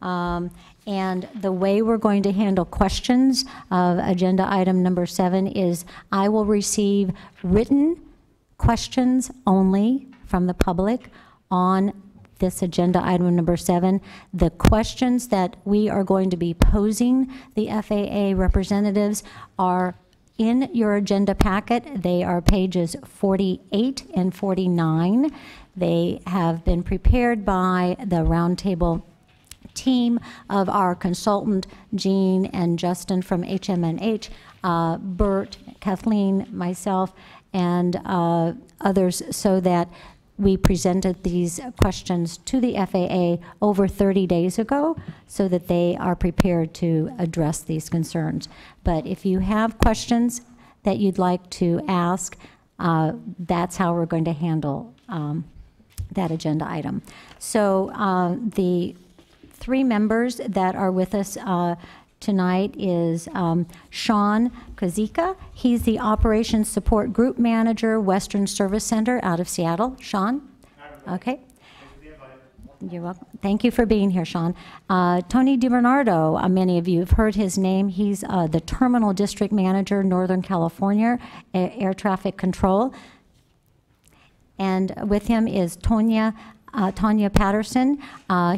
And the way we're going to handle questions of agenda item number 7 is I will receive written questions only from the public on this agenda item number 7. The questions that we are going to be posing the FAA representatives are in your agenda packet. They are pages 48 and 49. They have been prepared by the Roundtable team of our consultant, Jean and Justin from HMNH, Bert, Kathleen, myself, and others, so that we presented these questions to the FAA over 30 days ago so that they are prepared to address these concerns. But if you have questions that you'd like to ask, that's how we're going to handle that agenda item. So the 3 members that are with us tonight is Sean Kazika. He's the Operations Support Group Manager, Western Service Center out of Seattle. Sean? Okay. You're welcome. Thank you for being here, Sean. Tony DiBernardo, many of you have heard his name. He's the Terminal District Manager, Northern California, Air Traffic Control. And with him is Tanya Patterson.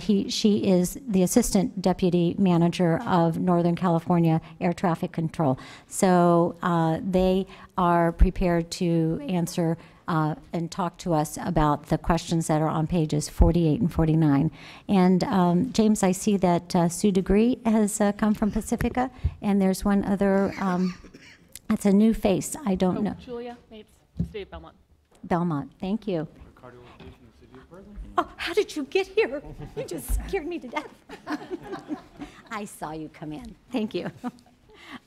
She is the Assistant Deputy Manager of Northern California Air Traffic Control. So they are prepared to answer and talk to us about the questions that are on pages 48 and 49. And James, I see that Sue Degree has come from Pacifica, and there's one other, it's a new face, I don't know. Julia Mates, State of Belmont. Belmont, thank you. Oh, how did you get here? You just scared me to death. I saw you come in. Thank you.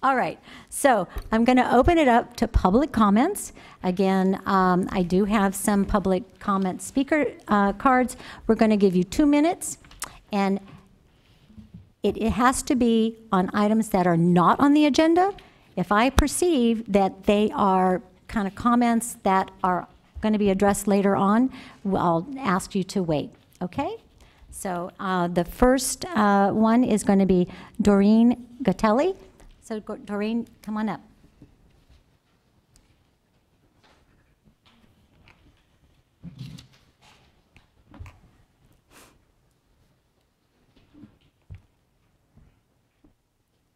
All right, so I'm going to open it up to public comments. Again, I do have some public comment speaker cards. We're going to give you 2 minutes, and it has to be on items that are not on the agenda. If I perceive that they are kind of comments that are going to be addressed later on, I'll ask you to wait, okay? So the first one is going to be Doreen Gatelli. So Doreen, come on up.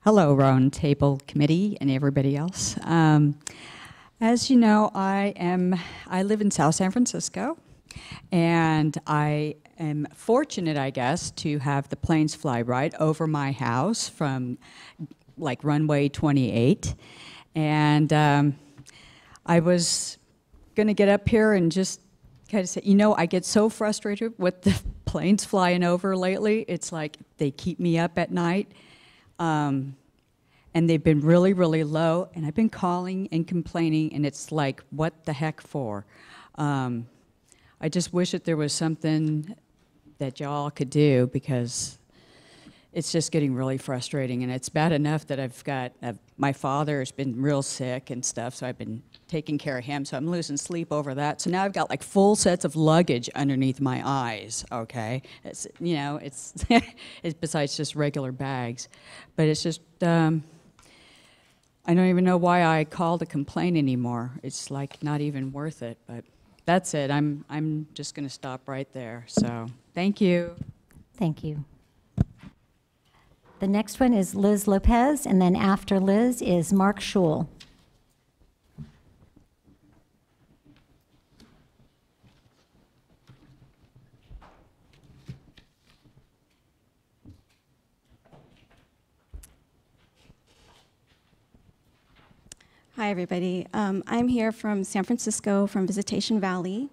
Hello, Roundtable Committee and everybody else. As you know, I live in South San Francisco, and I am fortunate, I guess, to have the planes fly right over my house from like runway 28. And I was gonna get up here and just kind of say, you know, I get so frustrated with the planes flying over lately. It's like they keep me up at night. And they've been really, really low, and I've been calling and complaining, and it's like, what the heck for? I just wish that there was something that y'all could do, because it's just getting really frustrating, and it's bad enough that I've got, my father has been real sick and stuff, so I've been taking care of him, so I'm losing sleep over that. So now I've got like full sets of luggage underneath my eyes, okay? It's, you know, it's, it's besides just regular bags, but it's just, I don't even know why I call to complain anymore. It's like not even worth it, but that's it. I'm just gonna stop right there, so thank you. Thank you. The next one is Liz Lopez, and then after Liz is Mark Schul. Hi, everybody. I'm here from San Francisco, from Visitation Valley.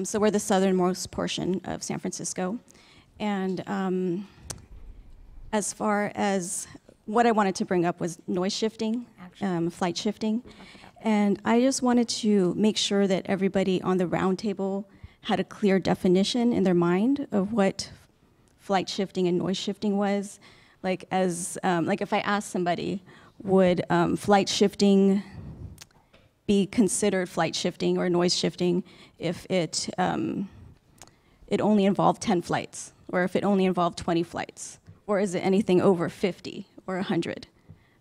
So we're the southernmost portion of San Francisco. And as far as what I wanted to bring up was noise shifting, flight shifting. And I just wanted to make sure that everybody on the roundtable had a clear definition in their mind of what flight shifting and noise shifting was. Like if I asked somebody, would flight shifting be considered flight shifting or noise shifting if it only involved 10 flights, or if it only involved 20 flights, Or is it anything over 50 or 100?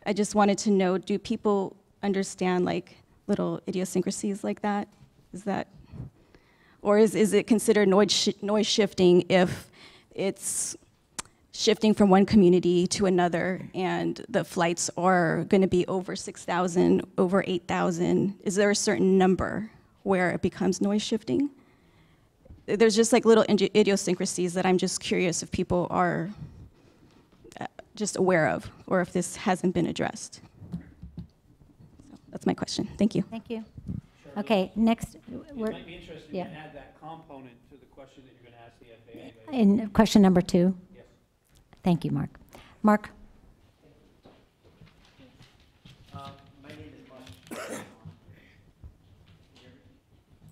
I just wanted to know, do people understand like little idiosyncrasies like that? Is that, or is it considered noise shifting if it's shifting from one community to another and the flights are going to be over 6,000, over 8,000? Is there a certain number where it becomes noise shifting? There's just like little idiosyncrasies that I'm just curious if people are just aware of, or if this hasn't been addressed. So that's my question. Thank you. Thank you. Okay, next. It might be interesting to add that component to the question that you're going to ask the FAA. In question number 2? Yes. Thank you, Mark. Mark? My name is Mark.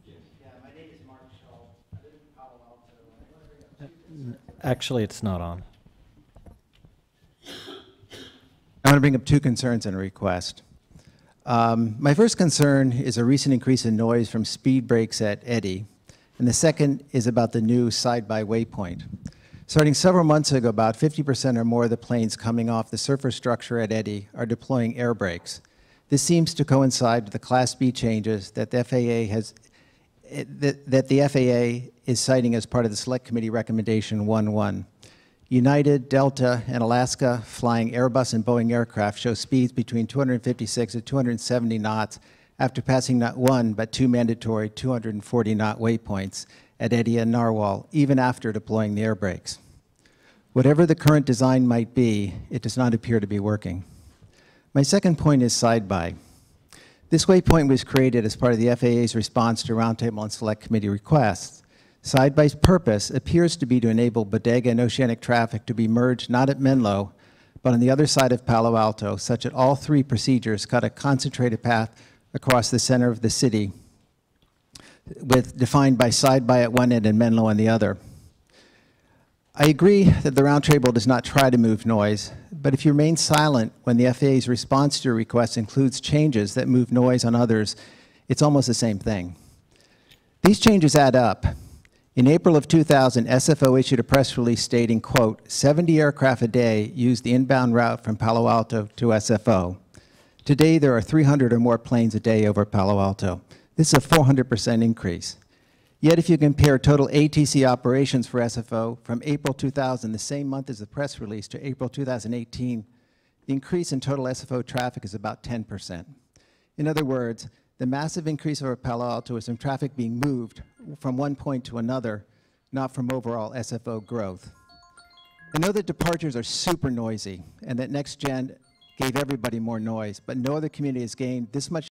Yeah, my name is Mark Shaw. I live in Palo Alto. Actually, it's not on. I want to bring up 2 concerns and a request. My first concern is a recent increase in noise from speed breaks at Eddy, and the second is about the new side-by waypoint. Starting several months ago, about 50% or more of the planes coming off the surface structure at Eddy are deploying air brakes. This seems to coincide with the Class B changes that the FAA is citing as part of the Select Committee Recommendation 1.1. United, Delta, and Alaska flying Airbus and Boeing aircraft show speeds between 256 and 270 knots after passing not 1 but 2 mandatory 240-knot waypoints at Eddy and Narwhal, even after deploying the air brakes. Whatever the current design might be, it does not appear to be working. My second point is side-by. This waypoint was created as part of the FAA's response to Roundtable and Select Committee requests. Side-by's purpose appears to be to enable bodega and oceanic traffic to be merged not at Menlo, but on the other side of Palo Alto, such that all 3 procedures cut a concentrated path across the center of the city, defined by side-by at one end and Menlo on the other. I agree that the Roundtable does not try to move noise, but if you remain silent when the FAA's response to your request includes changes that move noise on others, it's almost the same thing. These changes add up. In April of 2000, SFO issued a press release stating, quote, 70 aircraft a day use the inbound route from Palo Alto to SFO. Today, there are 300 or more planes a day over Palo Alto. This is a 400% increase. Yet if you compare total ATC operations for SFO from April 2000, the same month as the press release, to April 2018, the increase in total SFO traffic is about 10%. In other words, the massive increase over Palo Alto is from traffic being moved from one point to another, not from overall SFO growth. I know that departures are super noisy and that NextGen gave everybody more noise, but no other community has gained this much,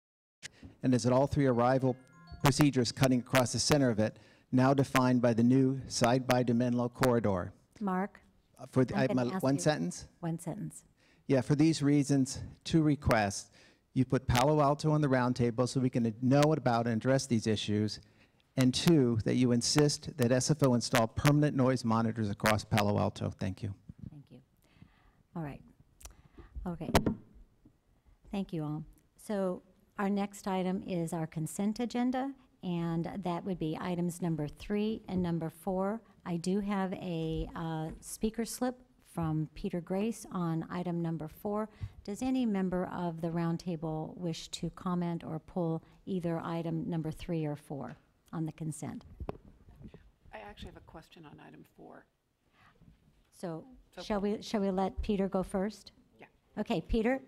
and is at all 3 arrival procedures cutting across the center of it, now defined by the new side-by to Menlo corridor. Mark? For the, one sentence? One sentence. Yeah, for these reasons, 2 requests. You put Palo Alto on the roundtable so we can know about and address these issues, and 2, that you insist that SFO install permanent noise monitors across Palo Alto. Thank you. Thank you. All right. Okay. Thank you all. So our next item is our consent agenda, and that would be items number 3 and number 4. I do have a speaker slip from Peter Grace on item number 4. Does any member of the roundtable wish to comment or pull either item number 3 or 4 on the consent? I actually have a question on item 4. So shall we let Peter go first? Yeah. Okay, Peter.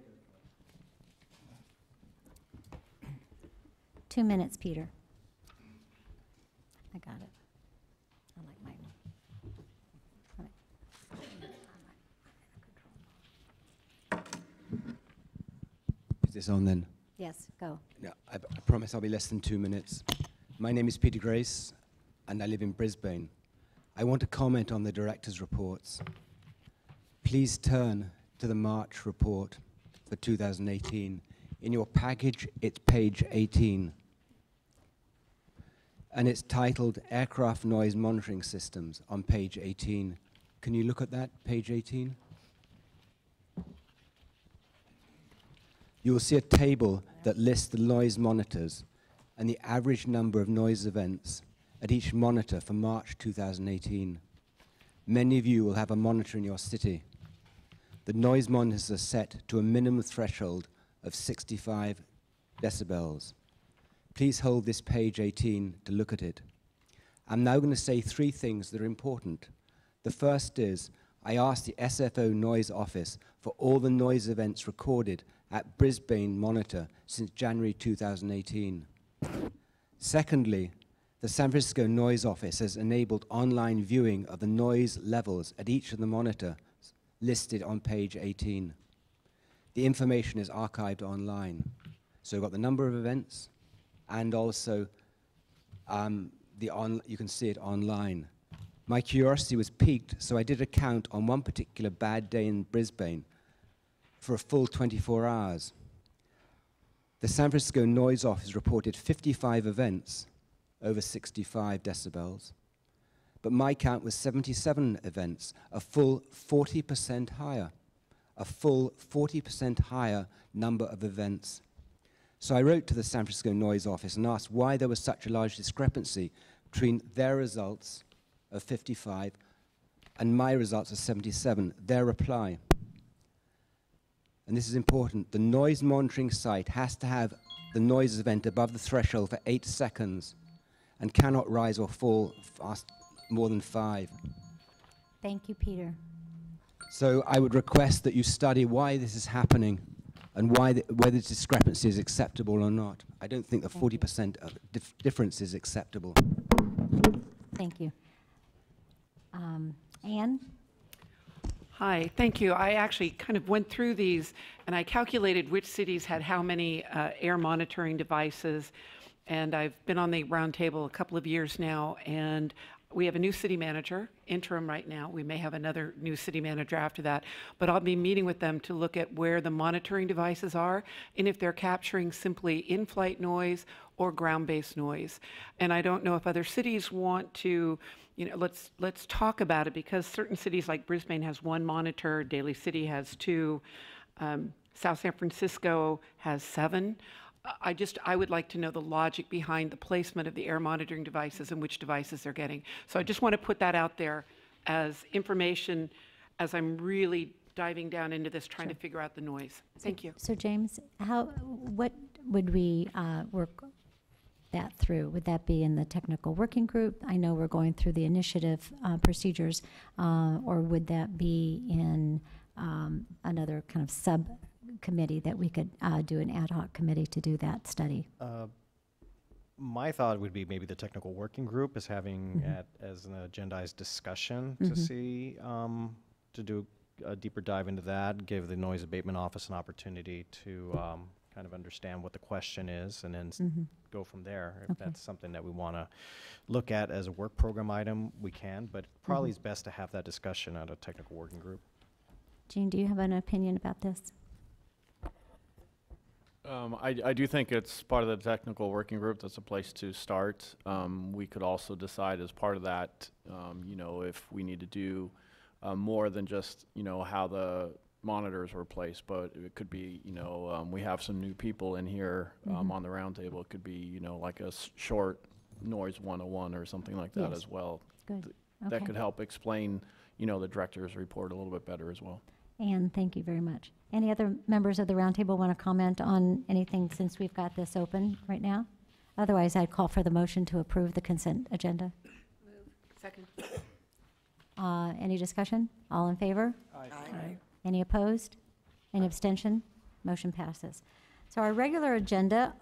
2 minutes, Peter. I got it. I like mine. All right. Is this on then? Yes, go. No, I promise I'll be less than 2 minutes. My name is Peter Grace, and I live in Brisbane. I want to comment on the director's reports. Please turn to the March report for 2018. In your package, it's page 18. And it's titled Aircraft Noise Monitoring Systems on page 18. Can you look at that, page 18? You will see a table that lists the noise monitors and the average number of noise events at each monitor for March 2018. Many of you will have a monitor in your city. the noise monitors are set to a minimum threshold of 65 decibels. Please hold this page 18 to look at it. I'm now going to say 3 things that are important. The first is, I asked the SFO Noise Office for all the noise events recorded at Brisbane Monitor since January 2018. Secondly, the San Francisco Noise Office has enabled online viewing of the noise levels at each of the monitors listed on page 18. The information is archived online. So we've got the number of events, and also you can see it online. My curiosity was piqued, so I did a count on one particular bad day in Brisbane for a full 24 hours. The San Francisco Noise Office reported 55 events over 65 decibels, but my count was 77 events, a full 40% higher, a full 40% higher number of events. So I wrote to the San Francisco Noise Office and asked why there was such a large discrepancy between their results of 55 and my results of 77. Their reply, and this is important, the noise monitoring site has to have the noise event above the threshold for 8 seconds and cannot rise or fall fast more than 5. Thank you, Peter. So I would request that you study why this is happening and whether this discrepancy is acceptable or not. I don't think the 40% difference is acceptable. Thank you. Anne? Hi, thank you. I actually kind of went through these and I calculated which cities had how many air monitoring devices. And I've been on the roundtable a couple of years now, and we have a new city manager, interim right now. We may have another new city manager after that, but I'll be meeting with them to look at where the monitoring devices are and if they're capturing simply in-flight noise or ground-based noise. And I don't know if other cities want to, let's talk about it, because certain cities like Brisbane has 1 monitor, Daly City has 2, South San Francisco has 7. I would like to know the logic behind the placement of the air monitoring devices and which devices they're getting. So I just want to put that out there as information as I'm really diving down into this, trying to figure out the noise. Thank you. So James, what would we work that through? Would that be in the technical working group? I know we're going through the initiative procedures, or would that be in another kind of subcommittee that we could do an ad hoc committee to do that study? My thought would be maybe the technical working group is having as an agendized discussion to see, to do a deeper dive into that, give the Noise Abatement Office an opportunity to kind of understand what the question is, and then go from there. If that's something that we want to look at as a work program item, we can, but probably it's best to have that discussion at a technical working group. Jean, do you have an opinion about this? I do think it's part of the technical working group. That's a place to start. We could also decide as part of that, if we need to do more than just, how the monitors were placed, but it could be, we have some new people in here on the roundtable. It could be, like a short noise 101 or something like that as well. Good. That could help explain, the director's report a little bit better as well. Anne, thank you very much. Any other members of the roundtable want to comment on anything since we've got this open right now? Otherwise, I'd call for the motion to approve the consent agenda. Move. Second. Any discussion? All in favor? Aye. Any opposed? Any abstention? Motion passes. So our regular agenda,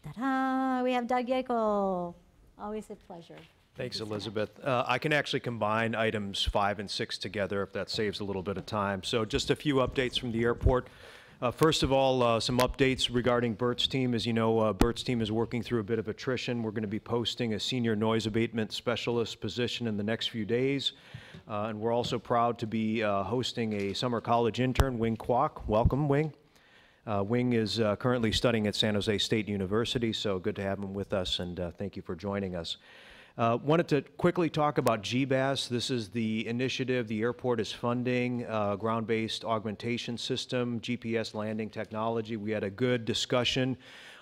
ta-da, we have Doug Yekel. Always a pleasure. Thanks, Elizabeth. I can actually combine items 5 and 6 together if that saves a little bit of time. So just a few updates from the airport. First of all, some updates regarding Bert's team. As you know, Bert's team is working through a bit of attrition. We're going to be posting a senior noise abatement specialist position in the next few days. And we're also proud to be hosting a summer college intern, Wing Kwok. Welcome, Wing. Wing is currently studying at San Jose State University, so good to have him with us, and thank you for joining us. Wanted to quickly talk about GBAS. This is the initiative the airport is funding, ground-based augmentation system, GPS landing technology. We had a good discussion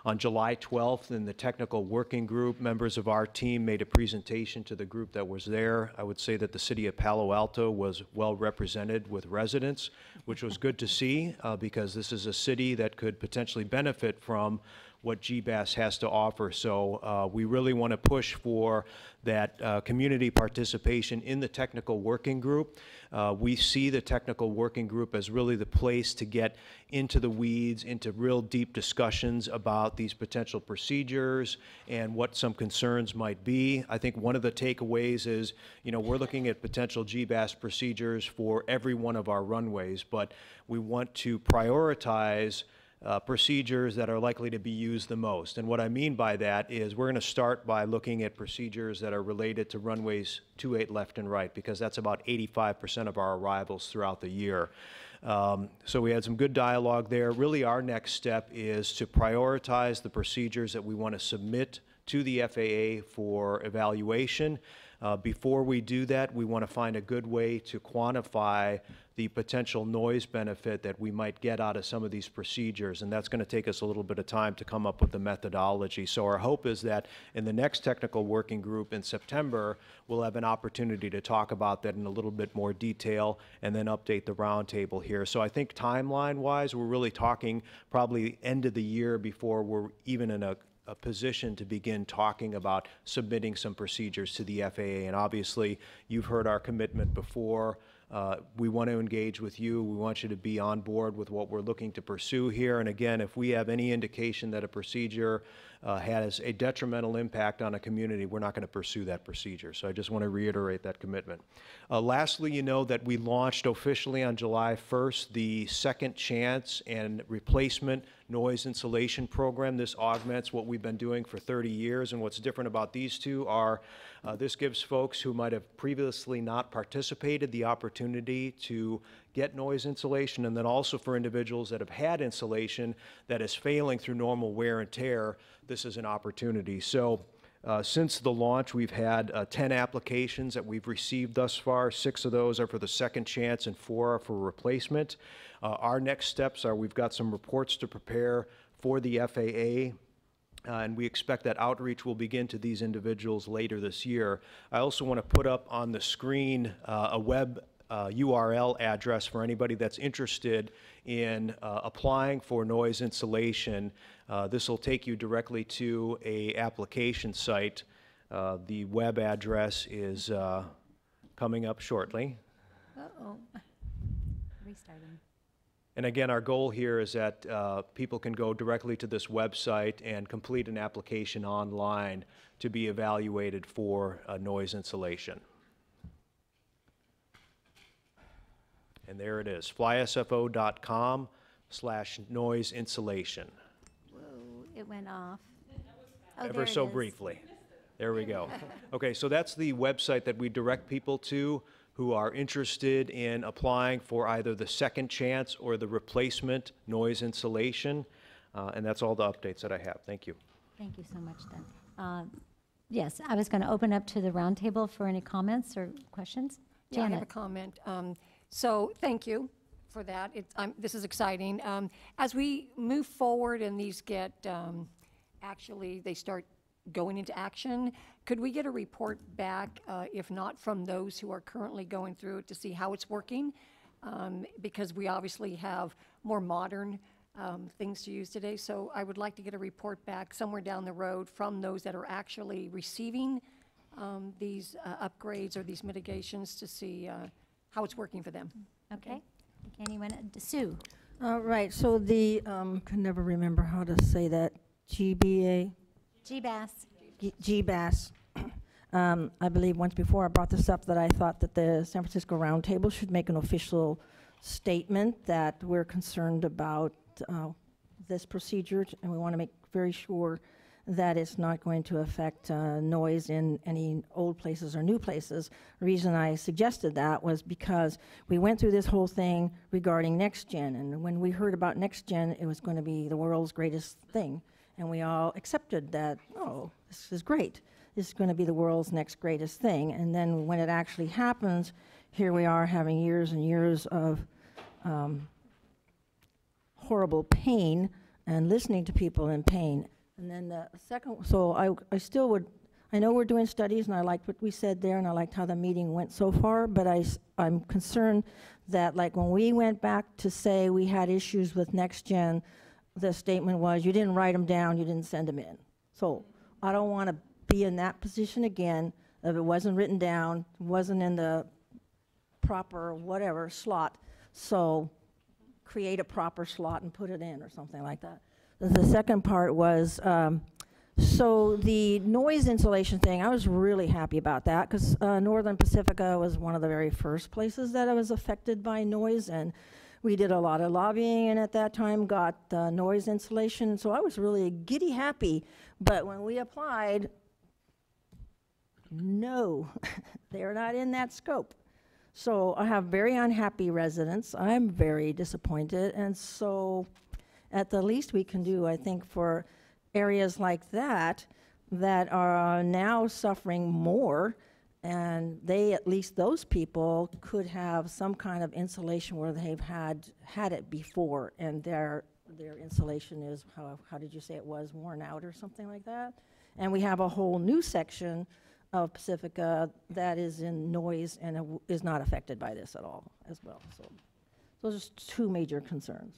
On July 12th, in the technical working group, members of our team made a presentation to the group that was there. I would say that the city of Palo Alto was well represented with residents, which was good to see because this is a city that could potentially benefit from what GBAS has to offer. So we really want to push for that community participation in the technical working group. We see the technical working group as really the place to get into the weeds, into real deep discussions about these potential procedures and what some concerns might be. I think one of the takeaways is, you know, we're looking at potential GBAS procedures for every one of our runways, but we want to prioritize procedures that are likely to be used the most. And what I mean by that is we're going to start by looking at procedures that are related to runways 28 left and right, because that's about 85% of our arrivals throughout the year. So we had some good dialogue there. Really, our next step is to prioritize the procedures that we want to submit to the FAA for evaluation. Before we do that, we want to find a good way to quantify the potential noise benefit that we might get out of some of these procedures, and that's going to take us a little bit of time to come up with the methodology. So our hope is that in the next technical working group in September, we'll have an opportunity to talk about that in a little bit more detail and then update the roundtable here. So I think timeline-wise, we're really talking probably end of the year before we're even in a position to begin talking about submitting some procedures to the FAA. And obviously, you've heard our commitment before. We want to engage with you. We want you to be on board with what we're looking to pursue here. And again, if we have any indication that a procedure has a detrimental impact on a community, we're not going to pursue that procedure. So I just want to reiterate that commitment. Lastly, you know that we launched officially on July 1st the Second Chance and Replacement Noise Insulation Program. This augments what we've been doing for 30 years. And what's different about these two are this gives folks who might have previously not participated the opportunity to get noise insulation, and then also for individuals that have had insulation that is failing through normal wear and tear, this is an opportunity. So since the launch, we've had 10 applications that we've received thus far. 6 of those are for the second chance and 4 are for replacement. Our next steps are we've got some reports to prepare for the FAA. And we expect that outreach will begin to these individuals later this year. I also want to put up on the screen a web URL address for anybody that's interested in applying for noise insulation. This will take you directly to an application site. The web address is coming up shortly. Uh-oh. Restarting. And again, our goal here is that people can go directly to this website and complete an application online to be evaluated for noise insulation. And there it is, flysfo.com/noise insulation. Whoa, it went off. Oh, Ever so briefly. There we go. Okay, so that's the website that we direct people to who are interested in applying for either the second chance or the replacement noise insulation. And that's all the updates that I have. Thank you. Thank you so much, then. Yes, I was going to open up to the roundtable for any comments or questions. Yeah, I have a Janet. comment. So thank you for that. This is exciting. As we move forward and these get, actually, they start going into action, could we get a report back, if not from those who are currently going through it, to see how it's working? Because we obviously have more modern things to use today. So I would like to get a report back somewhere down the road from those that are actually receiving these upgrades or these mitigations to see how it's working for them. Okay. Anyone? Sue? Right, so the, can never remember how to say that, GBA? GBAS. GBAS. I believe once before I brought this up that I thought that the San Francisco Roundtable should make an official statement that we're concerned about this procedure, and we want to make very sure that it's not going to affect noise in any old places or new places. The reason I suggested that was because we went through this whole thing regarding NextGen, and when we heard about NextGen, it was going to be the world's greatest thing, and we all accepted that, oh, this is great. This is going to be the world's next greatest thing. And then when it actually happens, here we are having years and years of horrible pain and listening to people in pain. And then the second, so I still would, I know we're doing studies, and I liked what we said there, and I liked how the meeting went so far, but I'm concerned that, like, when we went back to say we had issues with Next Gen, the statement was, you didn't write them down, you didn't send them in. So I don't want to be in that position again, if it wasn't written down, wasn't in the proper whatever slot, so create a proper slot and put it in or something like that. The second part was, so the noise insulation thing, I was really happy about that, because Northern Pacifica was one of the very first places that I was affected by noise, and we did a lot of lobbying, and at that time got noise insulation, so I was really giddy happy. But when we applied, no, they're not in that scope. So I have very unhappy residents. I'm very disappointed, and so at the least we can do, I think, for areas like that that are now suffering more, and they, at least those people, could have some kind of insulation where they've had it before, and their insulation is, how did you say it was, worn out or something like that? And we have a whole new section of Pacifica that is in noise and is not affected by this at all as well. So those are two major concerns.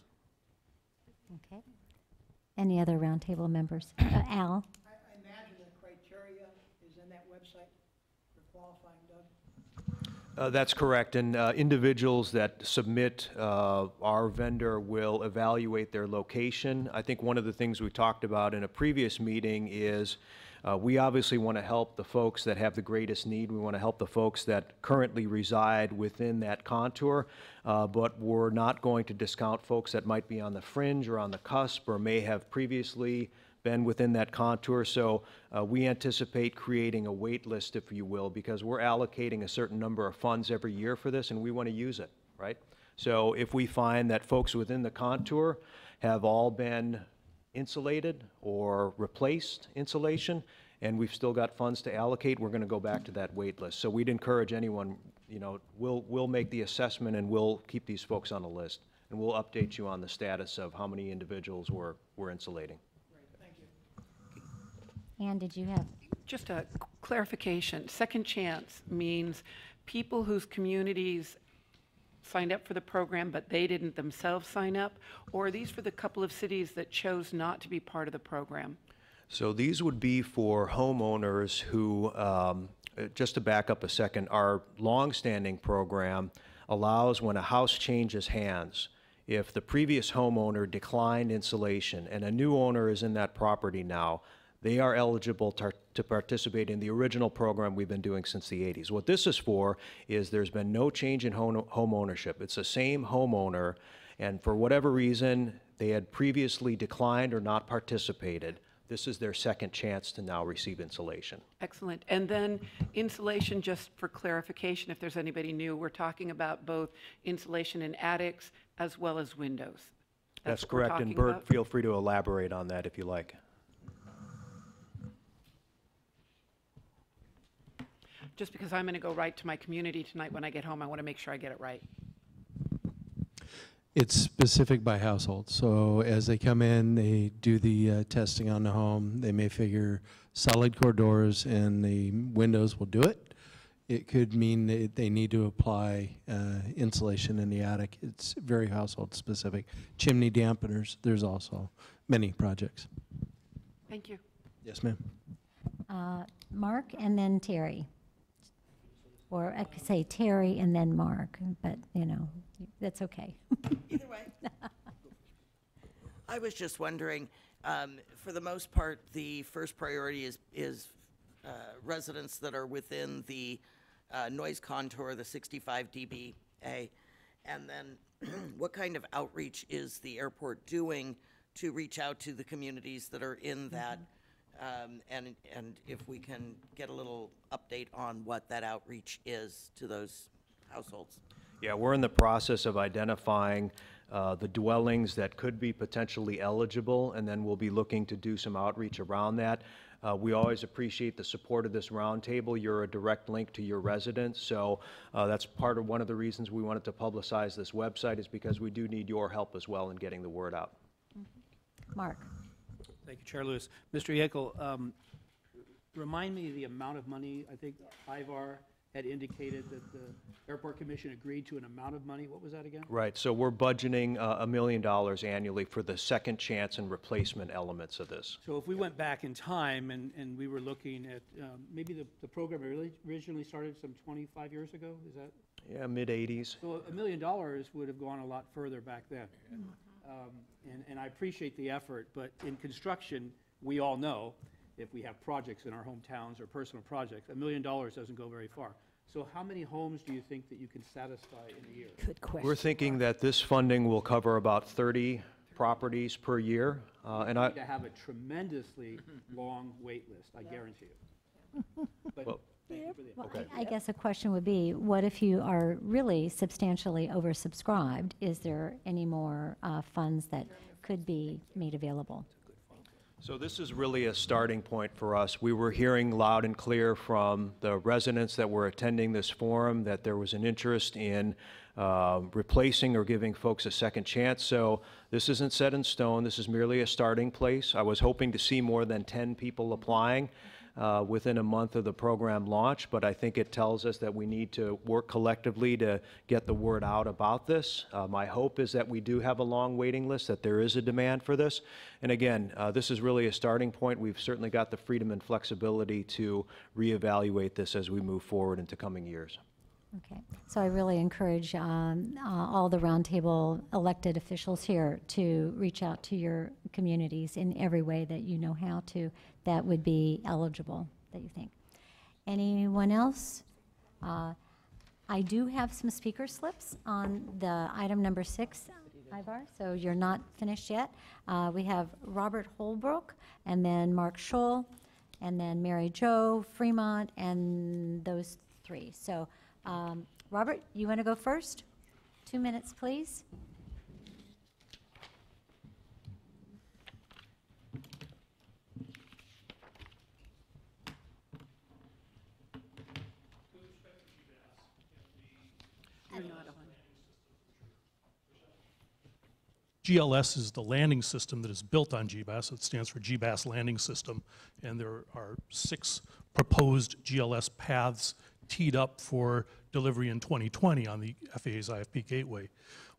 Okay. Any other roundtable members? Al? I imagine the criteria is in that website for qualifying, Doug? That's correct, and individuals that submit, our vendor will evaluate their location. I think one of the things we talked about in a previous meeting is we obviously want to help the folks that have the greatest need. We want to help the folks that currently reside within that contour, but we're not going to discount folks that might be on the fringe or on the cusp or may have previously been within that contour. So we anticipate creating a wait list, if you will, because we're allocating a certain number of funds every year for this, and we want to use it, right? So if we find that folks within the contour have all been insulated or replaced insulation, and we've still got funds to allocate, we're going to go back to that wait list. So we'd encourage anyone, you know, we'll make the assessment and we'll keep these folks on the list, and we'll update you on the status of how many individuals we're insulating. Ann, did you have? Just a clarification. Second chance means people whose communities signed up for the program, but they didn't themselves sign up? Or are these for the couple of cities that chose not to be part of the program? So these would be for homeowners who, just to back up a second, our longstanding program allows when a house changes hands, if the previous homeowner declined insulation and a new owner is in that property now, they are eligible to participate in the original program we've been doing since the 80s. What this is for is there's been no change in home ownership. It's the same homeowner, and for whatever reason, they had previously declined or not participated. This is their second chance to now receive insulation. Excellent. And then insulation, just for clarification, if there's anybody new, we're talking about both insulation in attics as well as windows. That's correct, and Bert, feel free to elaborate on that if you like. Just because I'm going to go right to my community tonight when I get home, I want to make sure I get it right. It's specific by household. So as they come in, they do the testing on the home. They may figure solid core doors and the windows will do it. It could mean that they need to apply insulation in the attic. It's very household specific. Chimney dampeners, there's also many projects. Thank you. Yes, ma'am. Mark and then Terry. Or I could say Terry and then Mark, but you know, that's okay. Either way. I was just wondering, for the most part, the first priority is residents that are within the noise contour, the 65 dBA, and then what kind of outreach is the airport doing to reach out to the communities that are in that? And if we can get a little update on what that outreach is to those households. Yeah, we're in the process of identifying the dwellings that could be potentially eligible, and then we'll be looking to do some outreach around that. We always appreciate the support of this roundtable. You're a direct link to your residents, so that's part of one of the reasons we wanted to publicize this website, is because we do need your help as well in getting the word out. Mark. Thank you, Chair Lewis. Mr. Yackel, remind me the amount of money. I think Ivar had indicated that the Airport Commission agreed to an amount of money. What was that again? Right, so we're budgeting $1 million annually for the second chance and replacement elements of this. So if we went back in time and we were looking at, maybe the program originally started some 25 years ago, is that? Yeah, mid-'80s. So $1 million would have gone a lot further back then. And I appreciate the effort, but in construction, we all know if we have projects in our hometowns or personal projects, $1 million doesn't go very far. So how many homes do you think that you can satisfy in a year? Good question. We're thinking that this funding will cover about 30 properties per year. And I to have a tremendously long wait list, I guarantee you. But well, thank you for the okay. I guess a question would be, what if you are really substantially oversubscribed? Is there any more funds that could be made available? So this is really a starting point for us. We were hearing loud and clear from the residents that were attending this forum that there was an interest in replacing or giving folks a second chance. So this isn't set in stone. This is merely a starting place. I was hoping to see more than 10 people applying within a month of the program launch, but I think it tells us that we need to work collectively to get the word out about this. My hope is that we do have a long waiting list, that there is a demand for this. And again, this is really a starting point. We've certainly got the freedom and flexibility to reevaluate this as we move forward into coming years. Okay, so I really encourage all the Roundtable elected officials here to reach out to your communities in every way that you know how to, that would be eligible, that you think. Anyone else? I do have some speaker slips on the item number 6, Ivar, so you're not finished yet. We have Robert Holbrook, and then Mark Scholl, and then Mary Jo Fremont, and those 3. So. Robert, you want to go first? 2 minutes, please. GLS is the landing system that is built on GBAS. It stands for GBAS Landing System, and there are 6 proposed GLS paths teed up for delivery in 2020 on the FAA's IFP gateway.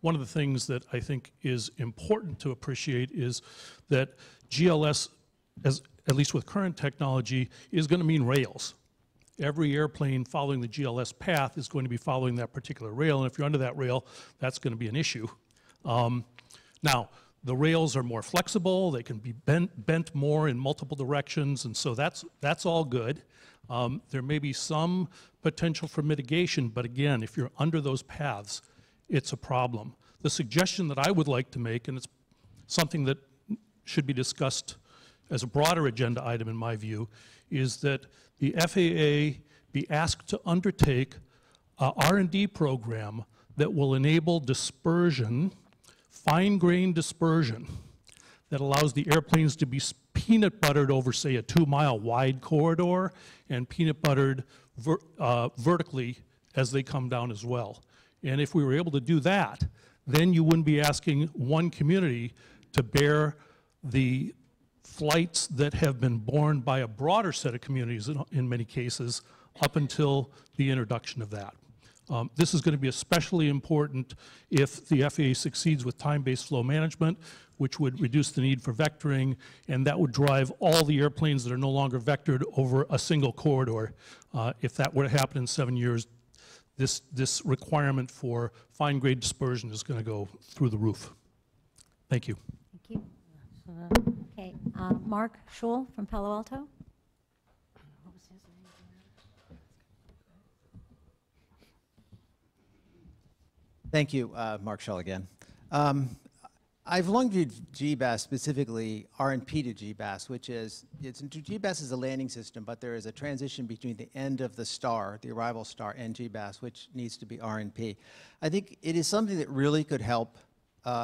One of the things that I think is important to appreciate is that GLS, at least with current technology, is going to mean rails. Every airplane following the GLS path is going to be following that particular rail, and if you're under that rail, that's going to be an issue. Now, the rails are more flexible, they can be bent more in multiple directions, and so that's all good. There may be some potential for mitigation, but again, if you're under those paths, it's a problem. The suggestion that I would like to make, and it's something that should be discussed as a broader agenda item in my view, is that the FAA be asked to undertake a R&D program that will enable dispersion, fine-grained dispersion, that allows the airplanes to be peanut buttered over, say, a 2-mile wide corridor and peanut buttered vertically as they come down as well. And if we were able to do that, then you wouldn't be asking one community to bear the flights that have been borne by a broader set of communities in many cases up until the introduction of that. This is going to be especially important if the FAA succeeds with time-based flow management, which would reduce the need for vectoring, and that would drive all the airplanes that are no longer vectored over a single corridor. If that were to happen in 7 years, this requirement for fine-grained dispersion is going to go through the roof. Thank you. Thank you. Okay, Mark Scholl from Palo Alto. Thank you, Mark Scholl again. I've long viewed GBAS, specifically RNP to GBAS, which is, GBAS is a landing system, but there is a transition between the end of the star, the arrival star, and GBAS, which needs to be RNP. I think it is something that really could help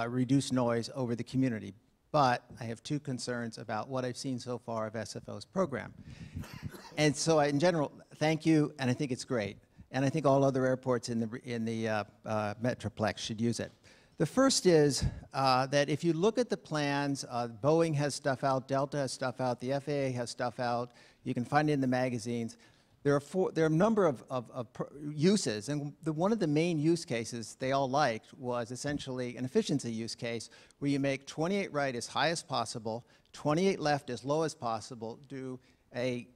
reduce noise over the community, but I have 2 concerns about what I've seen so far of SFO's program. And so in general, thank you, and I think it's great. And I think all other airports in the Metroplex should use it. The first is that if you look at the plans, Boeing has stuff out, Delta has stuff out, the FAA has stuff out. You can find it in the magazines. There are a number of uses, and one of the main use cases they all liked was essentially an efficiency use case where you make 28 right as high as possible, 28 left as low as possible, do a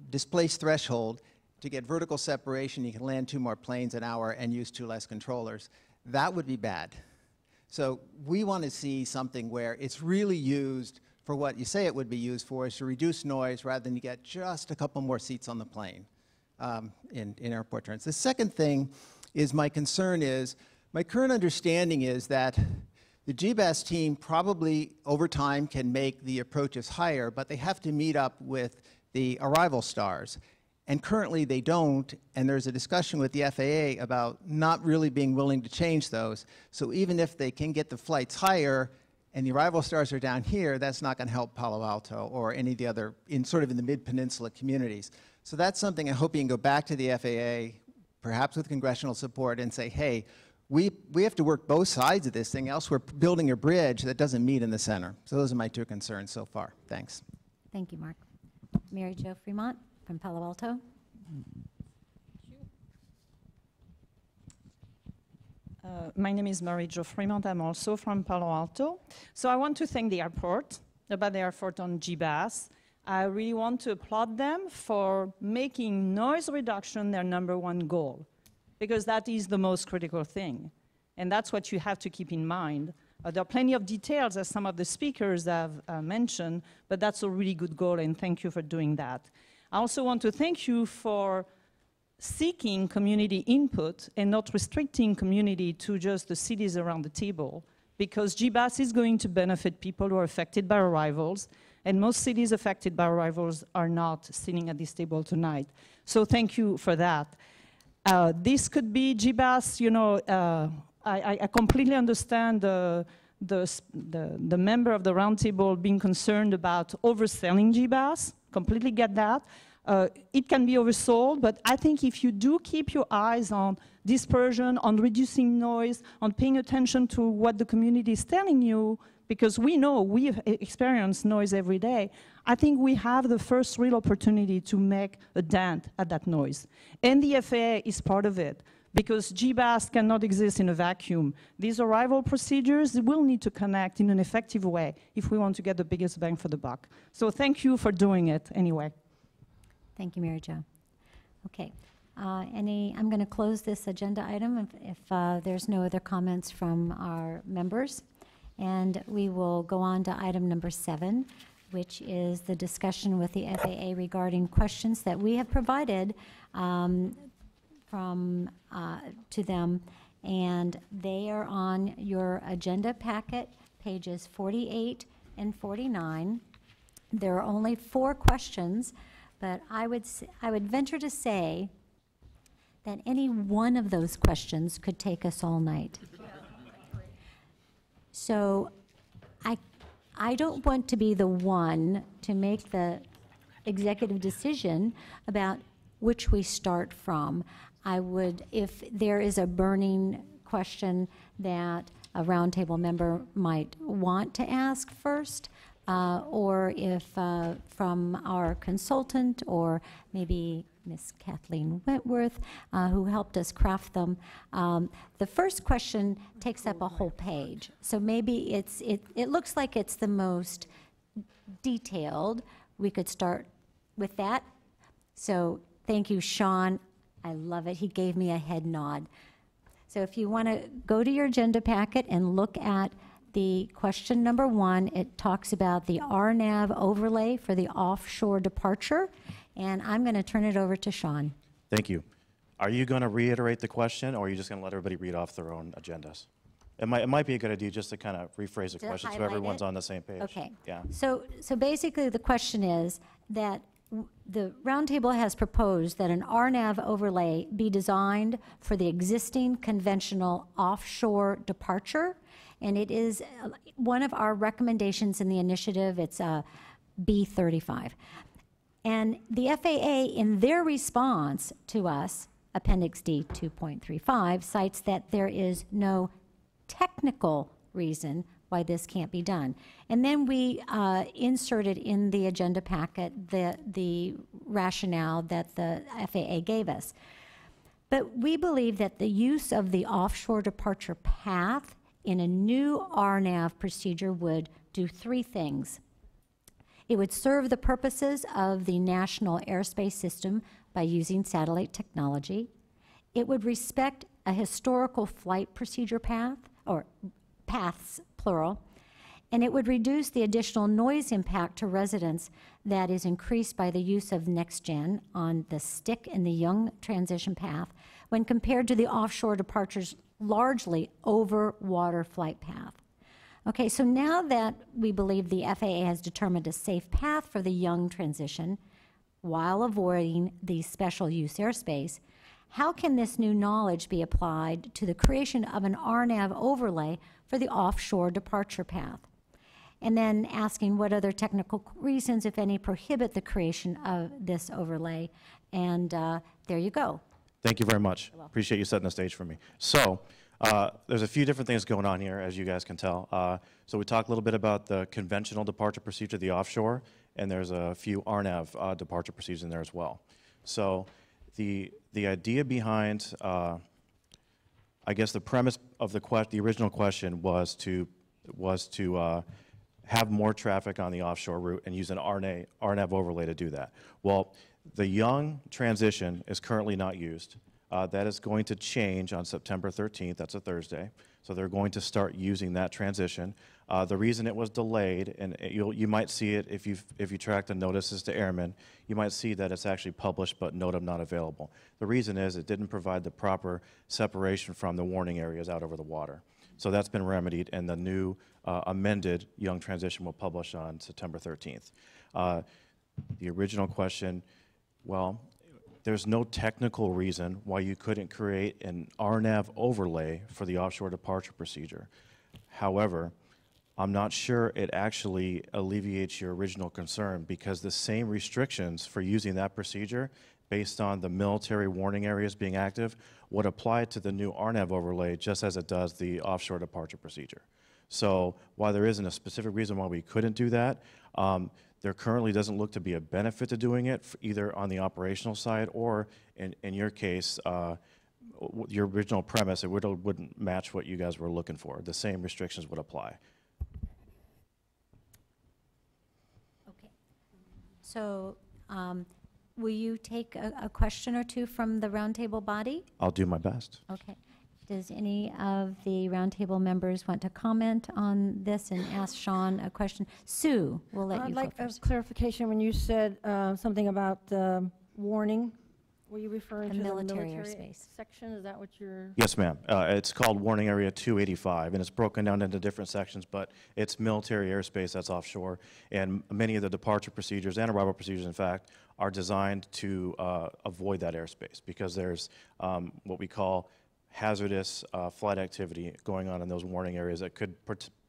displace threshold to get vertical separation. You can land 2 more planes an hour and use 2 less controllers. That would be bad. So we want to see something where it's really used for what you say it would be used for, is to reduce noise rather than you get just a couple more seats on the plane in airport terms. The second thing is my concern is, my current understanding is that the GBAS team probably over time can make the approaches higher, but they have to meet up with the arrival stars. And currently they don't, and there's a discussion with the FAA about not really being willing to change those. So even if they can get the flights higher and the arrival stars are down here, that's not going to help Palo Alto or any of the other, in the mid-peninsula communities. So that's something I hope you can go back to the FAA, perhaps with congressional support, and say, hey, we have to work both sides of this thing, else we're building a bridge that doesn't meet in the center. So those are my 2 concerns so far. Thanks. Thank you, Mark. Mary Jo Fremont from Palo Alto. My name is Mary Jo Fremont. I'm also from Palo Alto. So I want to thank the airport about their effort on GBAS. I really want to applaud them for making noise reduction their #1 goal, because that is the most critical thing. And that's what you have to keep in mind. There are plenty of details, as some of the speakers have mentioned, but that's a really good goal, and thank you for doing that. I also want to thank you for seeking community input and not restricting community to just the cities around the table, because GBAS is going to benefit people who are affected by arrivals, and most cities affected by arrivals are not sitting at this table tonight. So thank you for that. This could be GBAS, you know, I completely understand the member of the roundtable being concerned about overselling GBAS, completely get that. It can be oversold, but I think if you do keep your eyes on dispersion, on reducing noise, on paying attention to what the community is telling you, because we know we experience noise every day, I think we have the first real opportunity to make a dent at that noise. And the FAA is part of it, because GBAS cannot exist in a vacuum. These arrival procedures will need to connect in an effective way if we want to get the biggest bang for the buck. So thank you for doing it anyway. Thank you, Mary Jo. Okay, I'm going to close this agenda item if there's no other comments from our members. And we will go on to item number 7, which is the discussion with the FAA regarding questions that we have provided to them. And they are on your agenda packet, pages 48 and 49. There are only 4 questions. But I would venture to say that any one of those questions could take us all night. So I don't want to be the one to make the executive decision about which we start from. I would, if there is a burning question that a roundtable member might want to ask first, or if from our consultant, or maybe Miss Kathleen Wentworth, who helped us craft them. The first question takes up a whole page. So maybe it looks like it's the most detailed. We could start with that. So thank you, Sean. I love it. He gave me a head nod. So if you want to go to your agenda packet and look at the question number 1, it talks about the RNAV overlay for the offshore departure, and I'm going to turn it over to Sean. Thank you. Are you going to reiterate the question, or are you just going to let everybody read off their own agendas? It might be a good idea just to kind of rephrase the question so everyone's on the same page. Okay. Yeah. So basically the question is that the roundtable has proposed that an RNAV overlay be designed for the existing conventional offshore departure. And it is one of our recommendations in the initiative. It's B35. And the FAA, in their response to us, Appendix D 2.35, cites that there is no technical reason why this can't be done. And then we inserted in the agenda packet the rationale that the FAA gave us. But we believe that the use of the offshore departure path in a new RNAV procedure would do three things. It would serve the purposes of the national airspace system by using satellite technology. It would respect a historical flight procedure path, or paths, plural, and it would reduce the additional noise impact to residents that is increased by the use of NextGen on the stick and the young transition path when compared to the offshore departures largely over water flight path. Okay, so now that we believe the FAA has determined a safe path for the young transition while avoiding the special use airspace, how can this new knowledge be applied to the creation of an RNAV overlay for the offshore departure path? And then asking what other technical reasons, if any, prohibit the creation of this overlay. And there you go. Thank you very much. Appreciate you setting the stage for me. So there's a few different things going on here, as you guys can tell. So we talked a little bit about the conventional departure procedure, the offshore, and there's a few RNAV departure procedures in there as well. So the idea behind, I guess the premise of the original question was to have more traffic on the offshore route and use an RNAV overlay to do that. Well, the young transition is currently not used. That is going to change on September 13th. That's a Thursday. So they're going to start using that transition. The reason it was delayed, and you might see it if you track the notices to airmen, you might see that it's actually published but NOTAM not available. The reason is it didn't provide the proper separation from the warning areas out over the water. So that's been remedied, and the new amended young transition will publish on September 13th. The original question, well, there's no technical reason why you couldn't create an RNAV overlay for the offshore departure procedure. However, I'm not sure it actually alleviates your original concern, because the same restrictions for using that procedure based on the military warning areas being active would apply to the new RNAV overlay just as it does the offshore departure procedure. So while there isn't a specific reason why we couldn't do that, there currently doesn't look to be a benefit to doing it, either on the operational side or, in your case, your original premise, it wouldn't match what you guys were looking for. The same restrictions would apply. Okay. So will you take a question or two from the roundtable body? I'll do my best. Okay. Does any of the roundtable members want to comment on this and ask Sean a question? Sue, we'll let you go first. I'd like a clarification when you said something about warning. Were you referring to the military airspace section? Is that what you're? Yes, ma'am. It's called Warning Area 285, and it's broken down into different sections, but it's military airspace that's offshore, and many of the departure procedures and arrival procedures, in fact, are designed to avoid that airspace, because there's what we call hazardous flight activity going on in those warning areas that could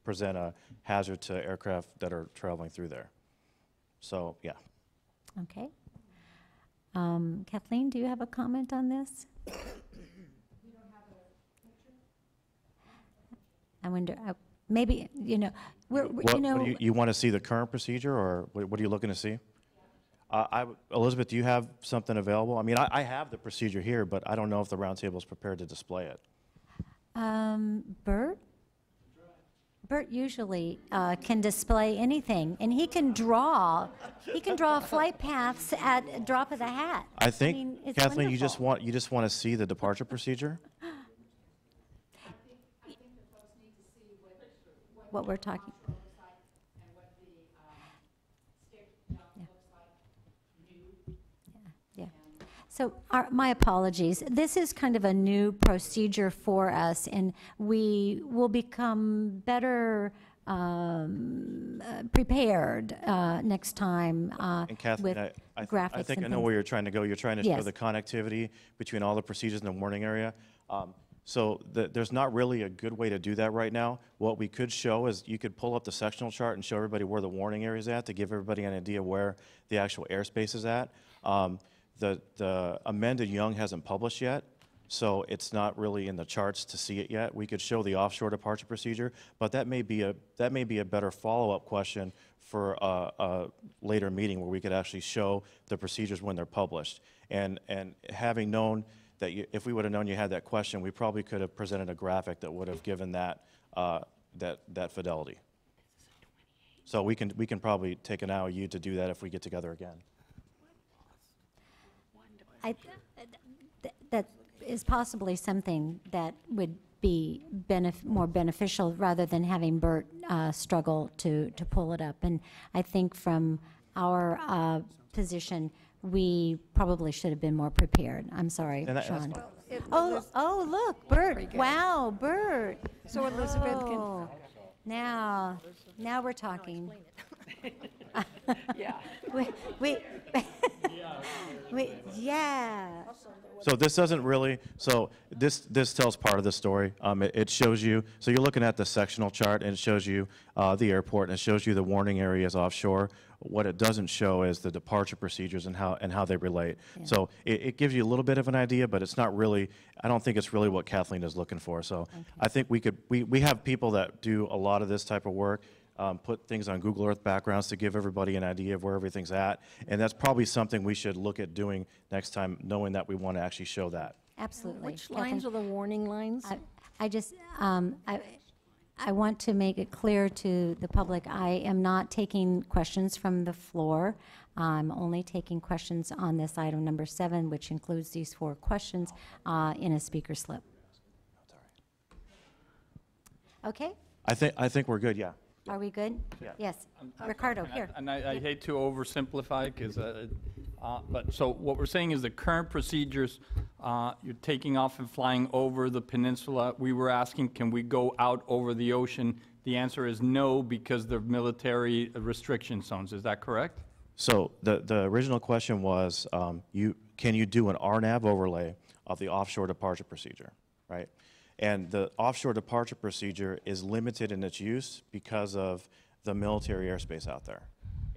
present a hazard to aircraft that are traveling through there. So, yeah. Okay. Kathleen, do you have a comment on this? I wonder, maybe, you know, you want to see the current procedure, or what are you looking to see? Elizabeth, do you have something available? I mean, I have the procedure here, but I don't know if the roundtable is prepared to display it. Bert? Bert usually can display anything, and he can draw flight paths at a drop of the hat. I think, mean, Kathleen, wonderful. you just want to see the departure procedure? What we're talking. So my apologies. This is kind of a new procedure for us, and we will become better prepared next time and Kathleen, with graphics. I think I know where you're trying to go. You're trying to show the connectivity between all the procedures in the warning area. So there's not really a good way to do that right now. What we could show is you could pull up the sectional chart and show everybody where the warning area is at to give everybody an idea where the actual airspace is at. The amended Young hasn't published yet, so it's not really in the charts to see it yet. We could show the offshore departure procedure, but that may be a better follow-up question for a later meeting where we could actually show the procedures when they're published. And having known that if we would have known you had that question, we probably could have presented a graphic that would have given that that fidelity. So we can probably take an hour you to do that if we get together again. That is possibly something that would be more beneficial rather than having Bert struggle to pull it up. And I think from our position, we probably should have been more prepared. I'm sorry, Sean. Oh, look, Bert. Wow, Bert. So Elizabeth can. Oh, now we're talking. Yeah. Yeah. So this doesn't really, so this tells part of the story. It shows you, so you're looking at the sectional chart, and it shows you the airport, and it shows you the warning areas offshore. What it doesn't show is the departure procedures and how they relate. Yeah. So it gives you a little bit of an idea, but it's not really, I don't think it's really what Kathleen is looking for. So okay. I think we have people that do a lot of this type of work, put things on Google Earth backgrounds to give everybody an idea of where everything's at. And that's probably something we should look at doing next time, knowing that we want to actually show that. Absolutely. Which lines are the warning lines? I want to make it clear to the public, I am not taking questions from the floor. I'm only taking questions on this item number 7, which includes these 4 questions in a speaker slip. Okay? I think we're good, yeah. Are we good? Yeah. Yes. Ricardo, here. And I hate to oversimplify, because, but so what we're saying is the current procedures, you're taking off and flying over the peninsula. We were asking, can we go out over the ocean? The answer is no, because they're military restriction zones. Is that correct? So the original question was, can you do an RNAV overlay of the offshore departure procedure, right? And the offshore departure procedure is limited in its use because of the military airspace out there.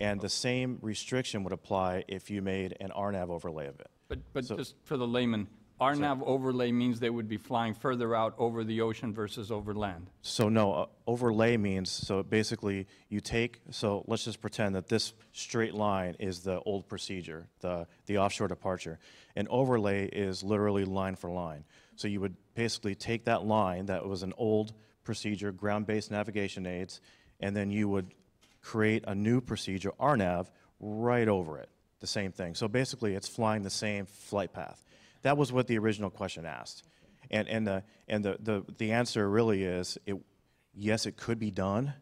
And the same restriction would apply if you made an RNAV overlay of it. But so, just for the layman, RNAV overlay means they would be flying further out over the ocean versus over land. So no, overlay means, so basically you take, so let's just pretend that this straight line is the old procedure, the offshore departure. An overlay is literally line for line. So you would basically take that line that was an old procedure, ground-based navigation aids, and then you would create a new procedure, RNAV, right over it, the same thing. So basically it's flying the same flight path. That was what the original question asked. And the answer really is, yes, it could be done,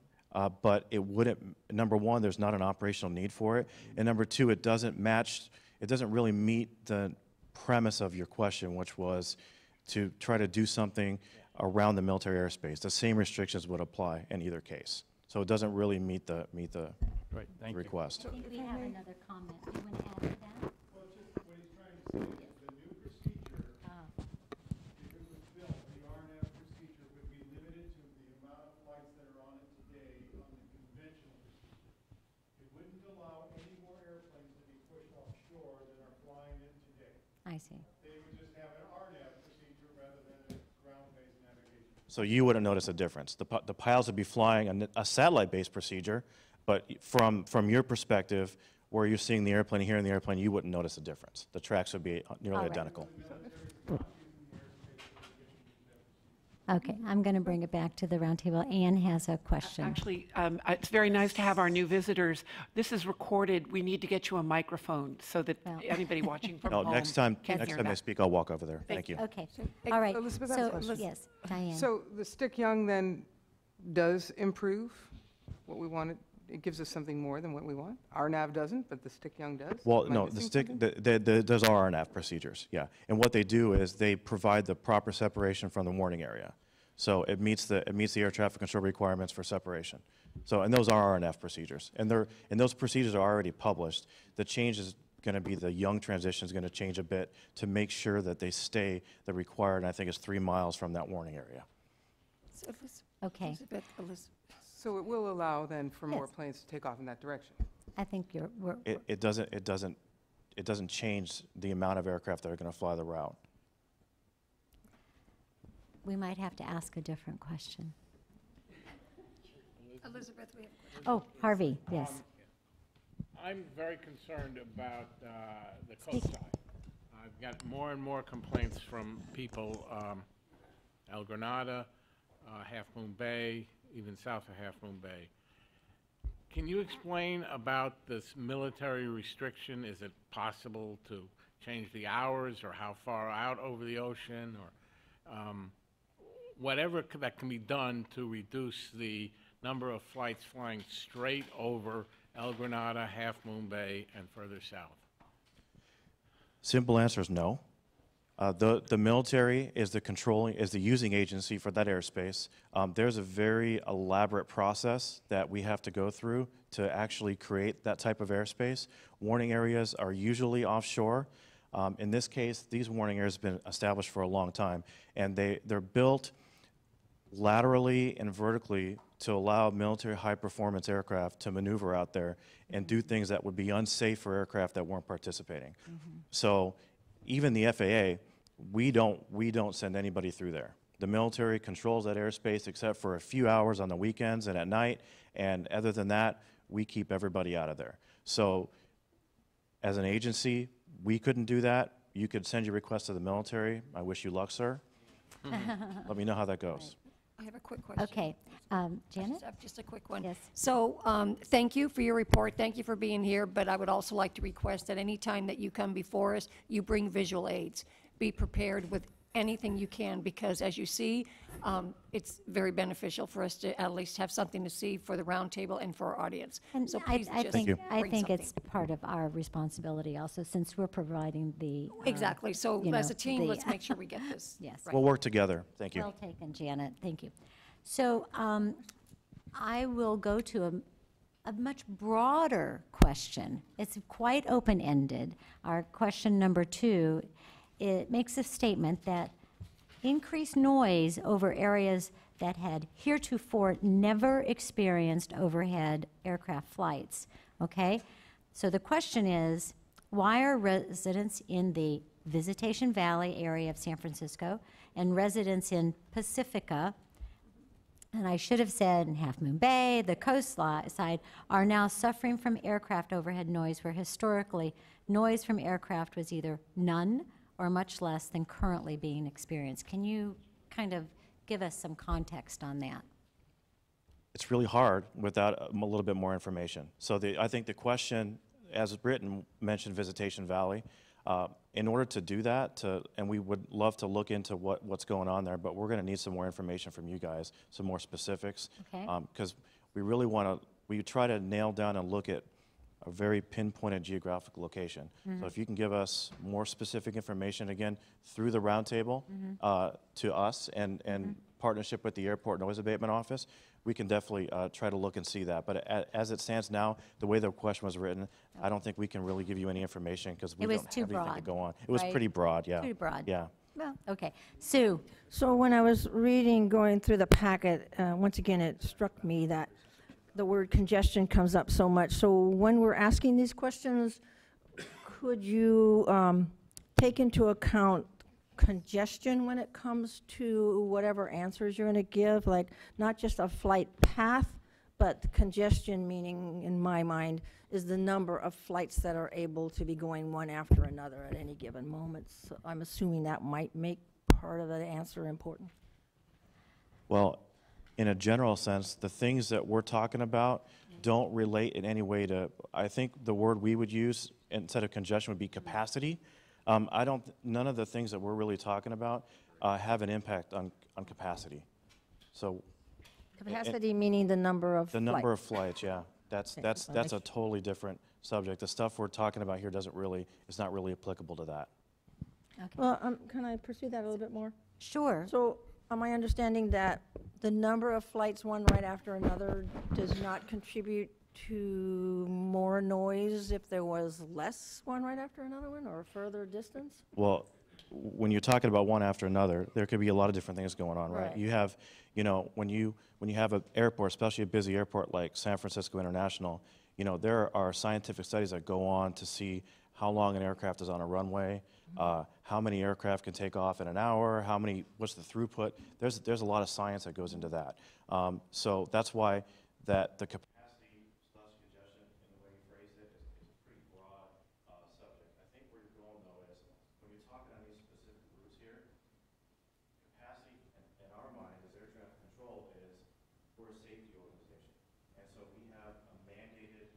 but it wouldn't, number one, there's not an operational need for it, and number two, it doesn't really meet the premise of your question, which was to try to do something around the military airspace. The same restrictions would apply in either case. So it doesn't really meet the right, thank request. I think we have another comment. Do you want to add to that? Well, just what he's trying to say is the new procedure, if it was built, the RNAV procedure would be limited to the amount of flights that are on it today on the conventional procedure. It wouldn't allow any more airplanes to be pushed offshore than are flying in today. I see. They would just have an RNAV procedure rather than a ground-based navigation. So you wouldn't notice a difference. The pilots would be flying a satellite-based procedure, but from your perspective, where you're seeing the airplane, hearing the airplane, you wouldn't notice a difference. The tracks would be nearly identical. Okay, I'm going to bring it back to the roundtable. Anne has a question. Actually, it's very nice to have our new visitors. This is recorded. We need to get you a microphone so that anybody watching from home next time can hear that. they speak, I'll walk over there. Thank you. Okay. All right. Elizabeth, I so, have a question. yes, Diane. So the stick young then does improve what we wanted. It gives us something more than what we want. RNAV doesn't, but the stick young does. Well, no, the stick, those are RNAV procedures, yeah. And what they do is they provide the proper separation from the warning area. So it meets the air traffic control requirements for separation. So, and those are RNAV procedures. And those procedures are already published. The change is going to be the young transition is going to change a bit to make sure that they stay the required, and I think it's 3 miles from that warning area. Okay. So it will allow then for more planes to take off in that direction. I think It doesn't change the amount of aircraft that are going to fly the route. We might have to ask a different question. Elizabeth, we have a question. Oh, Harvey, yes. I'm very concerned about the coast side. I've got more and more complaints from people, El Granada, Half Moon Bay, even south of Half Moon Bay. Can you explain about this military restriction? Is it possible to change the hours, or how far out over the ocean, or whatever that can be done to reduce the number of flights flying straight over El Granada, Half Moon Bay, and further south? Simple answer is no. The military is the using agency for that airspace. There's a very elaborate process that we have to go through to actually create that type of airspace. Warning areas are usually offshore. In this case, these warning areas have been established for a long time, and they're built laterally and vertically to allow military high-performance aircraft to maneuver out there and do things that would be unsafe for aircraft that weren't participating. So even the FAA, we don't send anybody through there. The military controls that airspace except for a few hours on the weekends and at night, and other than that, we keep everybody out of there. So as an agency, we couldn't do that. You could send your request to the military. I wish you luck, sir. Let me know how that goes. I have a quick question. Okay. Janet? Just a quick one. Yes. So thank you for your report. Thank you for being here. But I would also like to request that any time that you come before us, you bring visual aids. Be prepared with anything you can, because as you see, it's very beneficial for us to at least have something to see for the roundtable and for our audience. And so please I just think bring it's part of our responsibility also, since we're providing the exactly. So you as know, a team, the- let's make sure we get this. Yes. Right. We'll work together. Thank you. Well taken, Janet. Thank you. So I will go to a much broader question. It's quite open-ended. Our question number 2, it makes a statement that increased noise over areas that had heretofore never experienced overhead aircraft flights. Okay? So the question is, why are residents in the Visitation Valley area of San Francisco and residents in Pacifica, and I should have said in Half Moon Bay, the coastside, are now suffering from aircraft overhead noise, where historically noise from aircraft was either none or much less than currently being experienced? Can you kind of give us some context on that? It's really hard without a little bit more information. So I think the question, as written, mentioned Visitation Valley. In order to do that, and we would love to look into what's going on there, but we're going to need some more information from you guys, some more specifics, because we really we try to nail down and look at a very pinpointed geographic location. So if you can give us more specific information, again, through the roundtable to us and partnership with the Airport Noise Abatement Office, we can definitely try to look and see that. But as it stands now, the way the question was written, I don't think we can really give you any information because we don't have anything to go on. It was pretty broad, yeah. Pretty broad. Yeah. Well, okay. Sue? So when I was going through the packet, once again, it struck me that the word congestion comes up so much. So when we're asking these questions, could you take into account congestion when it comes to whatever answers you're going to give? Like, not just a flight path, but congestion, meaning, in my mind, is the number of flights that are able to be going one after another at any given moment. So I'm assuming that might make part of the answer important. Well, in a general sense, the things that we're talking about don't relate in any way to, I think the word we would use instead of congestion would be capacity. None of the things that we're really talking about have an impact on capacity. So Capacity meaning the number of the flights. number of flights, yeah. That's a totally different subject. The stuff we're talking about here is not really applicable to that. Okay. Well, can I pursue that a little bit more? Sure. So am I understanding that the number of flights one right after another does not contribute to more noise if there was less one right after another one, or a further distance? Well, when you're talking about one after another, there could be a lot of different things going on, right? Right. You have, when you have an airport, especially a busy airport like San Francisco International, there are scientific studies that go on to see how long an aircraft is on a runway, how many aircraft can take off in an hour, what's the throughput. There's a lot of science that goes into that. So that's why that the capacity slash congestion and the way you phrased it is a pretty broad subject. I think where you're going though is when you're talking on these specific routes here, capacity in our mind as air traffic control is we're a safety organization. And so we have a mandated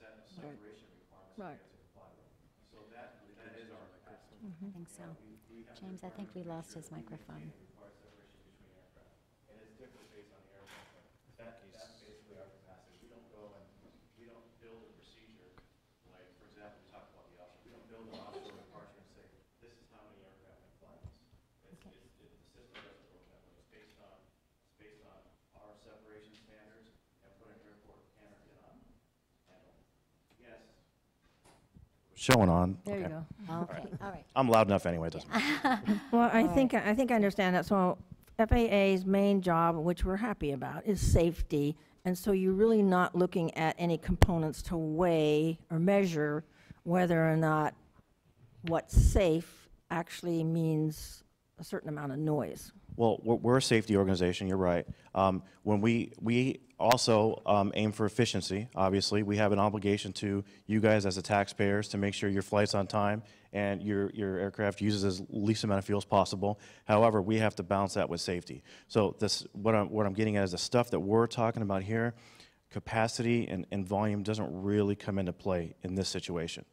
set of separation requirements that we have to comply with. So that is our capacity. I think so. James, I think we lost his microphone. And it's different based on the aircraft. That's basically our capacity. We don't go and we don't build a procedure like, for example, we talked about the offshore. We don't build an offshore departure and say, this is how many aircraft can fly this. The system doesn't work that way. It's based on our separation standards and what an airport can or cannot handle. Yes. Showing on. There you okay. go. Okay, all right. I'm loud enough anyway. It doesn't matter. Well, I think I understand that. So FAA's main job, which we're happy about, is safety. And so you're really not looking at any components to weigh or measure whether or not what's safe actually means a certain amount of noise. Well, we're a safety organization, you're right. When we also aim for efficiency, obviously. We have an obligation to you guys as the taxpayers to make sure your flight's on time and your aircraft uses as least amount of fuel as possible. However, we have to balance that with safety. So what I'm getting at is the stuff that we're talking about here, capacity and volume doesn't really come into play in this situation.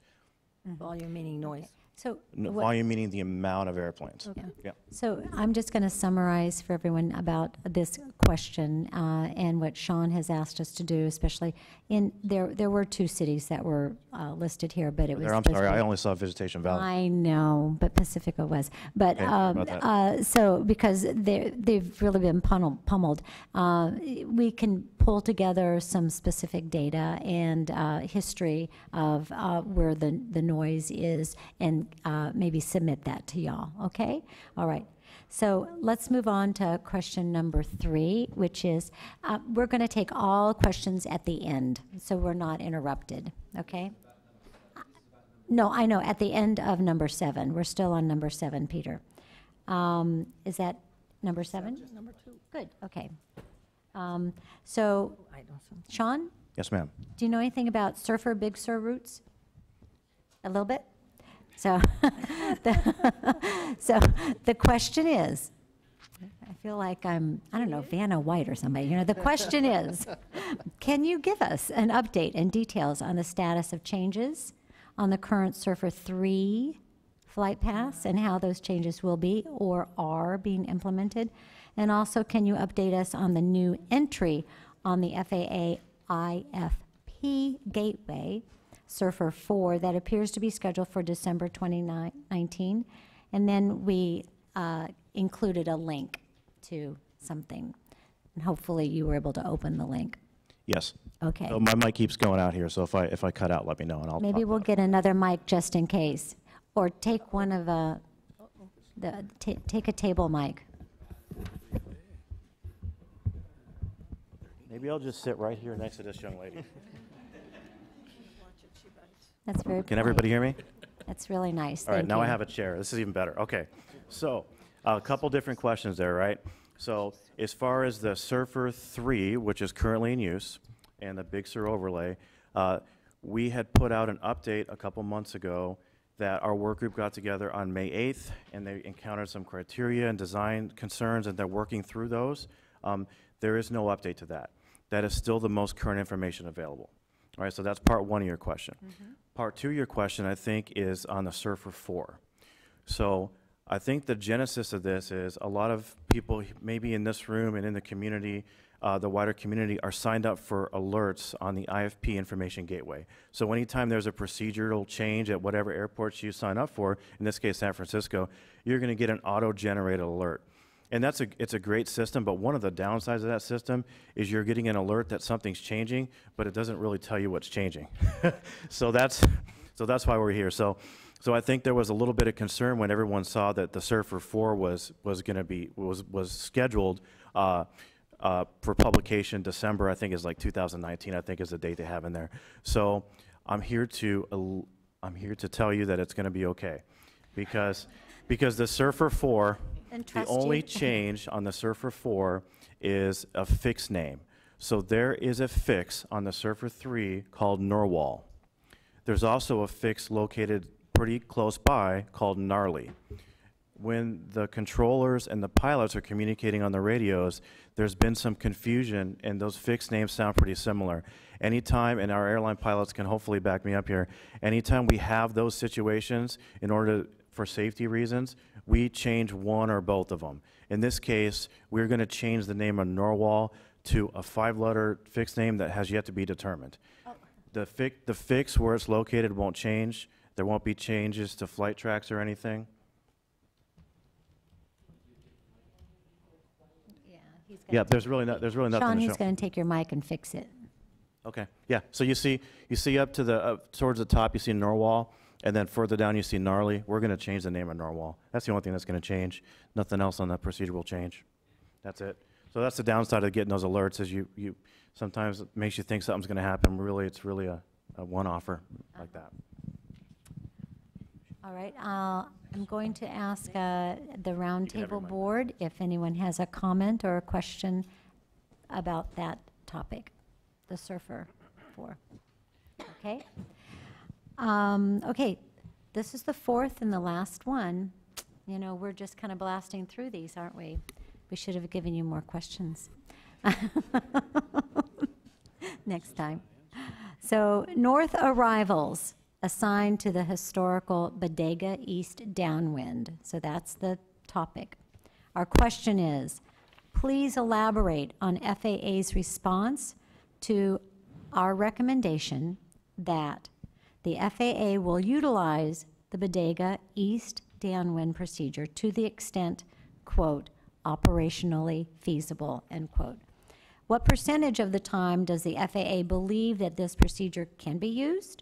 Volume meaning noise. So Volume meaning the amount of airplanes. Okay. Yeah. So I'm just going to summarize for everyone about this question and what Sean has asked us to do, especially there were 2 cities that were listed here, but it was. I'm sorry, I only saw Visitation Valley. I know, but Pacifica was. But okay, so because they've really been pummeled, we can pull together some specific data and history of where the noise is and maybe submit that to y'all, okay? All right. So let's move on to question number 3, which is we're going to take all questions at the end, so we're not interrupted, okay? No, I know, at the end of number 7. We're still on number 7, Peter. Is that number 7? Number 2. Good, okay. So, Sean? Yes, ma'am. Do you know anything about Surfer Big Sur routes? A little bit? So, the question is, I feel like I don't know, Vanna White or somebody. You know, the question is, can you give us an update and details on the status of changes on the current Surfer 3 flight paths and how those changes will be or are being implemented? And also, can you update us on the new entry on the FAA IFP gateway, Surfer 4, that appears to be scheduled for December 2019? And then we included a link to something. And hopefully you were able to open the link. Yes. Okay. So my mic keeps going out here, so if I cut out, let me know, and I'll. Maybe we'll get another mic just in case, or take one of take a table mic. Maybe I'll just sit right here next to this young lady. That's very. Can everybody hear me? That's really nice. All right, Thank now you. I have a chair. This is even better. Okay, so a couple different questions there, right? So as far as the Surfer 3, which is currently in use, and the Big Sur overlay, we had put out an update a couple months ago that our work group got together on May 8th, and they encountered some criteria and design concerns, and they're working through those. There is no update to that. That is still the most current information available. All right, so that's part 1 of your question. Part 2 of your question, I think, is on the Surfer 4. So I think the genesis of this is a lot of people maybe in this room and in the community, the wider community, are signed up for alerts on the IFP information gateway. So anytime there's a procedural change at whatever airports you sign up for, in this case San Francisco, you're going to get an auto-generated alert. And it's a great system, but one of the downsides of that system is you're getting an alert that something's changing, but it doesn't really tell you what's changing. So that's why we're here. So I think there was a little bit of concern when everyone saw that the Surfer 4 was scheduled for publication December, I think is like 2019, I think is the date they have in there. So I'm here to tell you that it's going to be okay. because the Surfer 4, And the trust only you. change on the Surfer 4 is a fixed name. So there is a fix on the Surfer 3 called Norwal. There's also a fix located pretty close by called Gnarly. When the controllers and the pilots are communicating on the radios, there's been some confusion, and those fixed names sound pretty similar. Anytime, and our airline pilots can hopefully back me up here, anytime we have those situations, in order for safety reasons, we change one or both of them. In this case, we're going to change the name of Norwal to a 5-letter fixed name that has yet to be determined. Oh. The fix where it's located won't change. There won't be changes to flight tracks or anything. Yeah, there's really nothing Sean, to show. he's going to take your mic and fix it. Okay, yeah, so you see up to the, towards the top, you see Norwal, and then further down you see Gnarly. We're going to change the name of Norwal. That's the only thing that's going to change. Nothing else on that procedure will change. That's it. So that's the downside of getting those alerts, is you sometimes it makes you think something's going to happen. Really, it's really a one-offer like that. All right, I'm going to ask the Roundtable Board if anyone has a comment or a question about that topic, the Surfer 4. Okay. Okay, this is the fourth and the last one. You know, we're just kind of blasting through these, aren't we? We should have given you more questions next time. So, north arrivals assigned to the historical Bodega East downwind. So that's the topic. Our question is, please elaborate on FAA's response to our recommendation that the FAA will utilize the Bodega East downwind procedure to the extent, quote, operationally feasible, end quote. What percentage of the time does the FAA believe that this procedure can be used?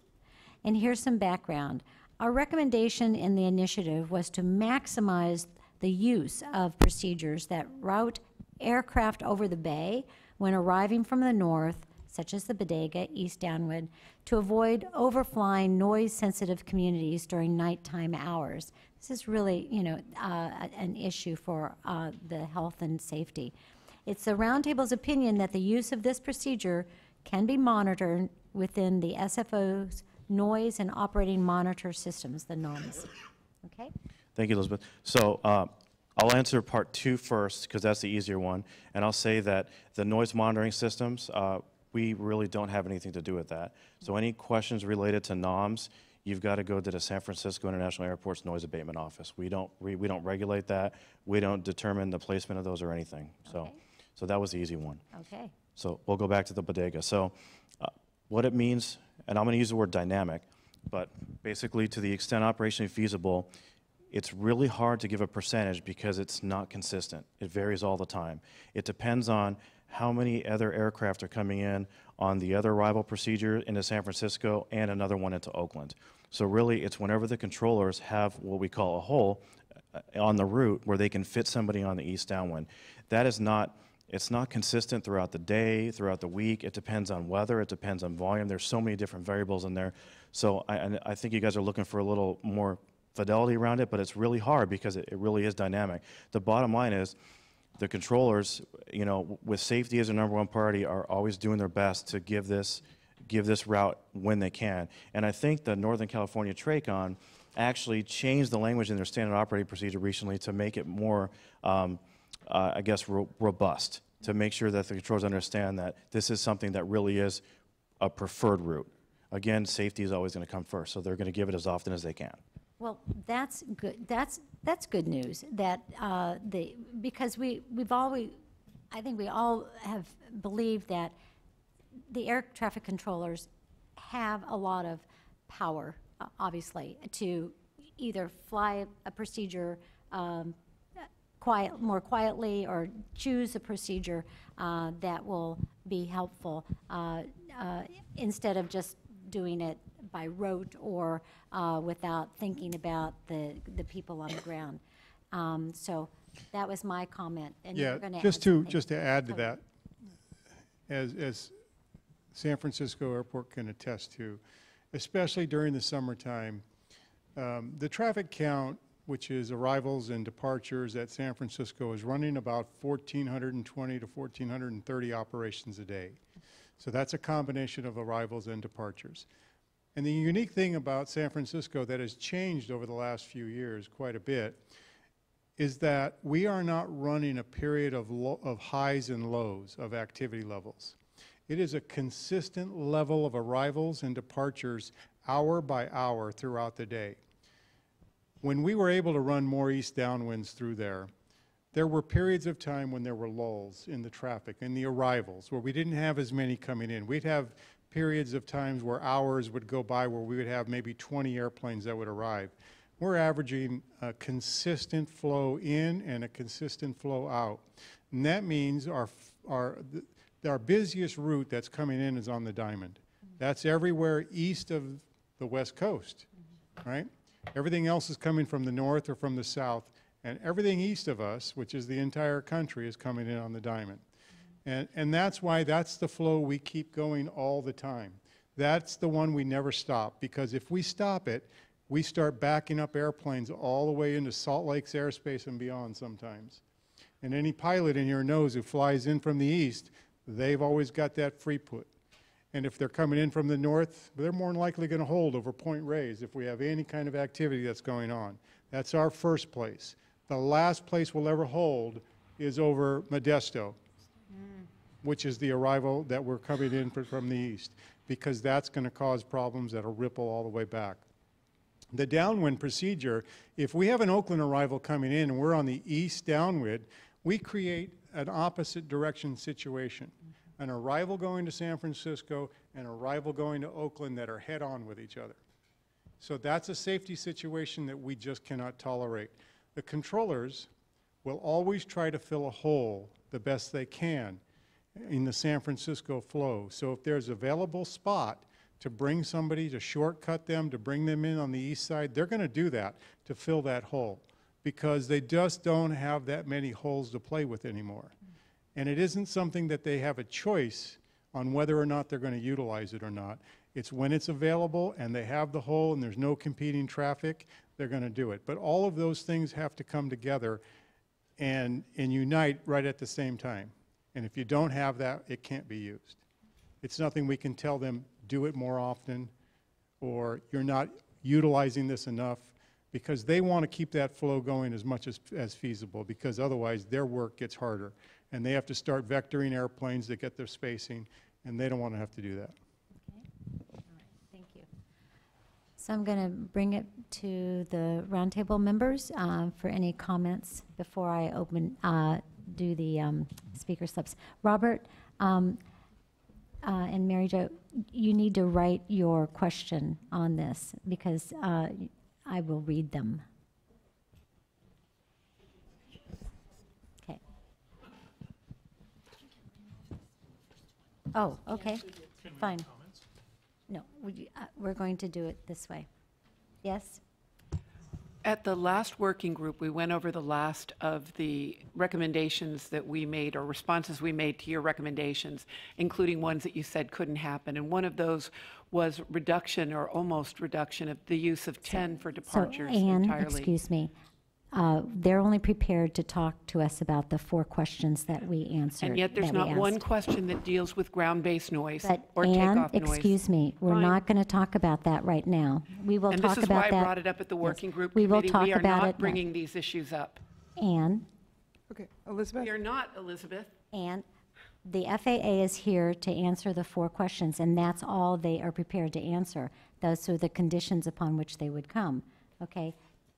And here's some background. Our recommendation in the initiative was to maximize the use of procedures that route aircraft over the bay when arriving from the north, such as the Bodega East downwind, to avoid overflying noise-sensitive communities during nighttime hours. This is really, you know, an issue for the health and safety. It's the Roundtable's opinion that the use of this procedure can be monitored within the SFO's noise and operating monitor systems, the NOMS. Okay? Thank you, Elizabeth. So I'll answer part 2 first, because that's the easier one. And I'll say that the noise monitoring systems, we really don't have anything to do with that. So any questions related to NOMS, you've got to go to the San Francisco International Airport's Noise Abatement Office. We don't regulate that. We don't determine the placement of those or anything. Okay. So that was the easy one. Okay. So we'll go back to the bodega. So what it means, and I'm going to use the word dynamic, but basically to the extent operationally feasible, it's really hard to give a percentage because it's not consistent. It varies all the time. It depends on how many other aircraft are coming in on the other arrival procedure into San Francisco and another one into Oakland. So really, it's whenever the controllers have what we call a hole on the route where they can fit somebody on the east downwind. That is not, it's not consistent throughout the day, throughout the week. It depends on weather. It depends on volume. There's so many different variables in there. So I think you guys are looking for a little more fidelity around it, but it's really hard because it really is dynamic. The bottom line is the controllers, you know, with safety as their number one priority, are always doing their best to give this route when they can. And I think the Northern California TRACON actually changed the language in their standard operating procedure recently to make it more, I guess, robust, to make sure that the controllers understand that this is something that really is a preferred route. Again, safety is always going to come first, so they're going to give it as often as they can. Well, that's good. That's good news. That because we've always, I think we all have believed that the air traffic controllers have a lot of power, obviously, to either fly a procedure more quietly or choose a procedure that will be helpful instead of just doing it by rote or without thinking about the people on the ground. So that was my comment. And yeah, you're gonna just to add to Oh. that, as San Francisco Airport can attest to, especially during the summertime, the traffic count which is arrivals and departures at San Francisco, is running about 1,420 to 1,430 operations a day. So that's a combination of arrivals and departures. And the unique thing about San Francisco that has changed over the last few years quite a bit is that we are not running a period of highs and lows of activity levels. It is a consistent level of arrivals and departures hour by hour throughout the day. When we were able to run more east downwinds through there, there were periods of time when there were lulls in the traffic and the arrivals where we didn't have as many coming in. We'd have periods of times where hours would go by where we would have maybe 20 airplanes that would arrive. We're averaging a consistent flow in and a consistent flow out. And that means our busiest route that's coming in is on the Diamond. That's everywhere east of the West Coast, right? Everything else is coming from the north or from the south, and everything east of us, which is the entire country, is coming in on the Diamond. And that's why that's the flow we keep going all the time. That's the one we never stop, because if we stop it, we start backing up airplanes all the way into Salt Lake's airspace and beyond sometimes. And any pilot in here knows who flies in from the east, they've always got that free put. And if they're coming in from the north, they're more than likely going to hold over Point Reyes if we have any kind of activity that's going on. That's our first place. The last place we'll ever hold is over Modesto, which is the arrival that we're coming in from the east, because that's going to cause problems that'll ripple all the way back. The downwind procedure, if we have an Oakland arrival coming in and we're on the east downwind, we create an opposite direction situation. An arrival going to San Francisco and an arrival going to Oakland that are head-on with each other. So that's a safety situation that we just cannot tolerate. The controllers will always try to fill a hole the best they can in the San Francisco flow. So if there's available spot to bring somebody, to shortcut them, to bring them in on the east side, they're going to do that to fill that hole, because they just don't have that many holes to play with anymore. And it isn't something that they have a choice on whether or not they're going to utilize it or not. It's when it's available and they have the hole and there's no competing traffic, they're going to do it. But all of those things have to come together and unite right at the same time. And if you don't have that, it can't be used. It's nothing we can tell them, do it more often, or you're not utilizing this enough, because they want to keep that flow going as much as feasible, because otherwise their work gets harder. And they have to start vectoring airplanes that get their spacing, and they don't want to have to do that. Okay. All right. Thank you. So I'm going to bring it to the roundtable members for any comments before I do the speaker slips. Robert and Mary Jo, you need to write your question on this, because I will read them. Okay. Oh, okay. Fine. No, we're going to do it this way. Yes? At the last working group, we went over the last of the recommendations that we made, or responses we made to your recommendations, including ones that you said couldn't happen. And one of those was reduction, or almost reduction, of the use of 10 for departures Anne, entirely. excuse me. They're only prepared to talk to us about the 4 questions that we answered. And yet there's not one question that deals with ground-based noise or takeoff noise. Excuse me, we're not going to talk about that right now. We will talk about that. And this is why I brought it up at the working group committee. We are not bringing these issues up. Anne? Okay, Elizabeth? We are not, Elizabeth. Anne, the FAA is here to answer the 4 questions, and that's all they are prepared to answer. Those are the conditions upon which they would come, okay?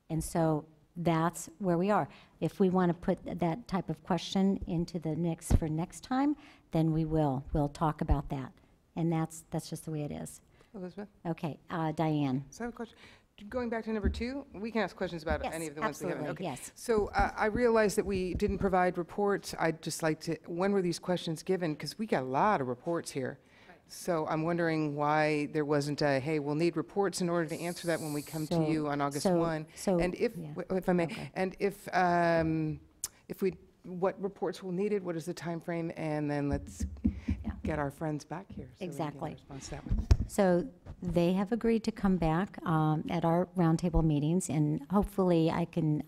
And so that's where we are. If we want to put that type of question into the mix for next time, then we will. We'll talk about that. And that's just the way it is. Elizabeth? Okay, Diane. So I have a question. Going back to number 2, we can ask questions about any of the ones we haven't. Okay. Yes. So I realize that we didn't provide reports. I'd just like to, when were these questions given? Because we got a lot of reports here. So I'm wondering why there wasn't a, hey, we'll need reports in order to answer that when we come to you on August 1. And if I may, and if we, what reports will needed, what is the time frame, and then let's get our friends back here. So exactly. we can respond to that one. So they have agreed to come back at our roundtable meetings, and hopefully I can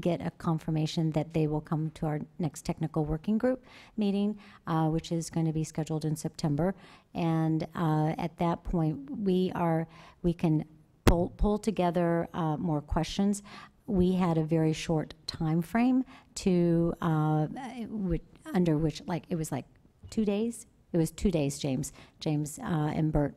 get a confirmation that they will come to our next technical working group meeting, which is going to be scheduled in September. And at that point, we can pull together more questions. We had a very short time frame to under which, like, it was like 2 days. It was 2 days. James and Bert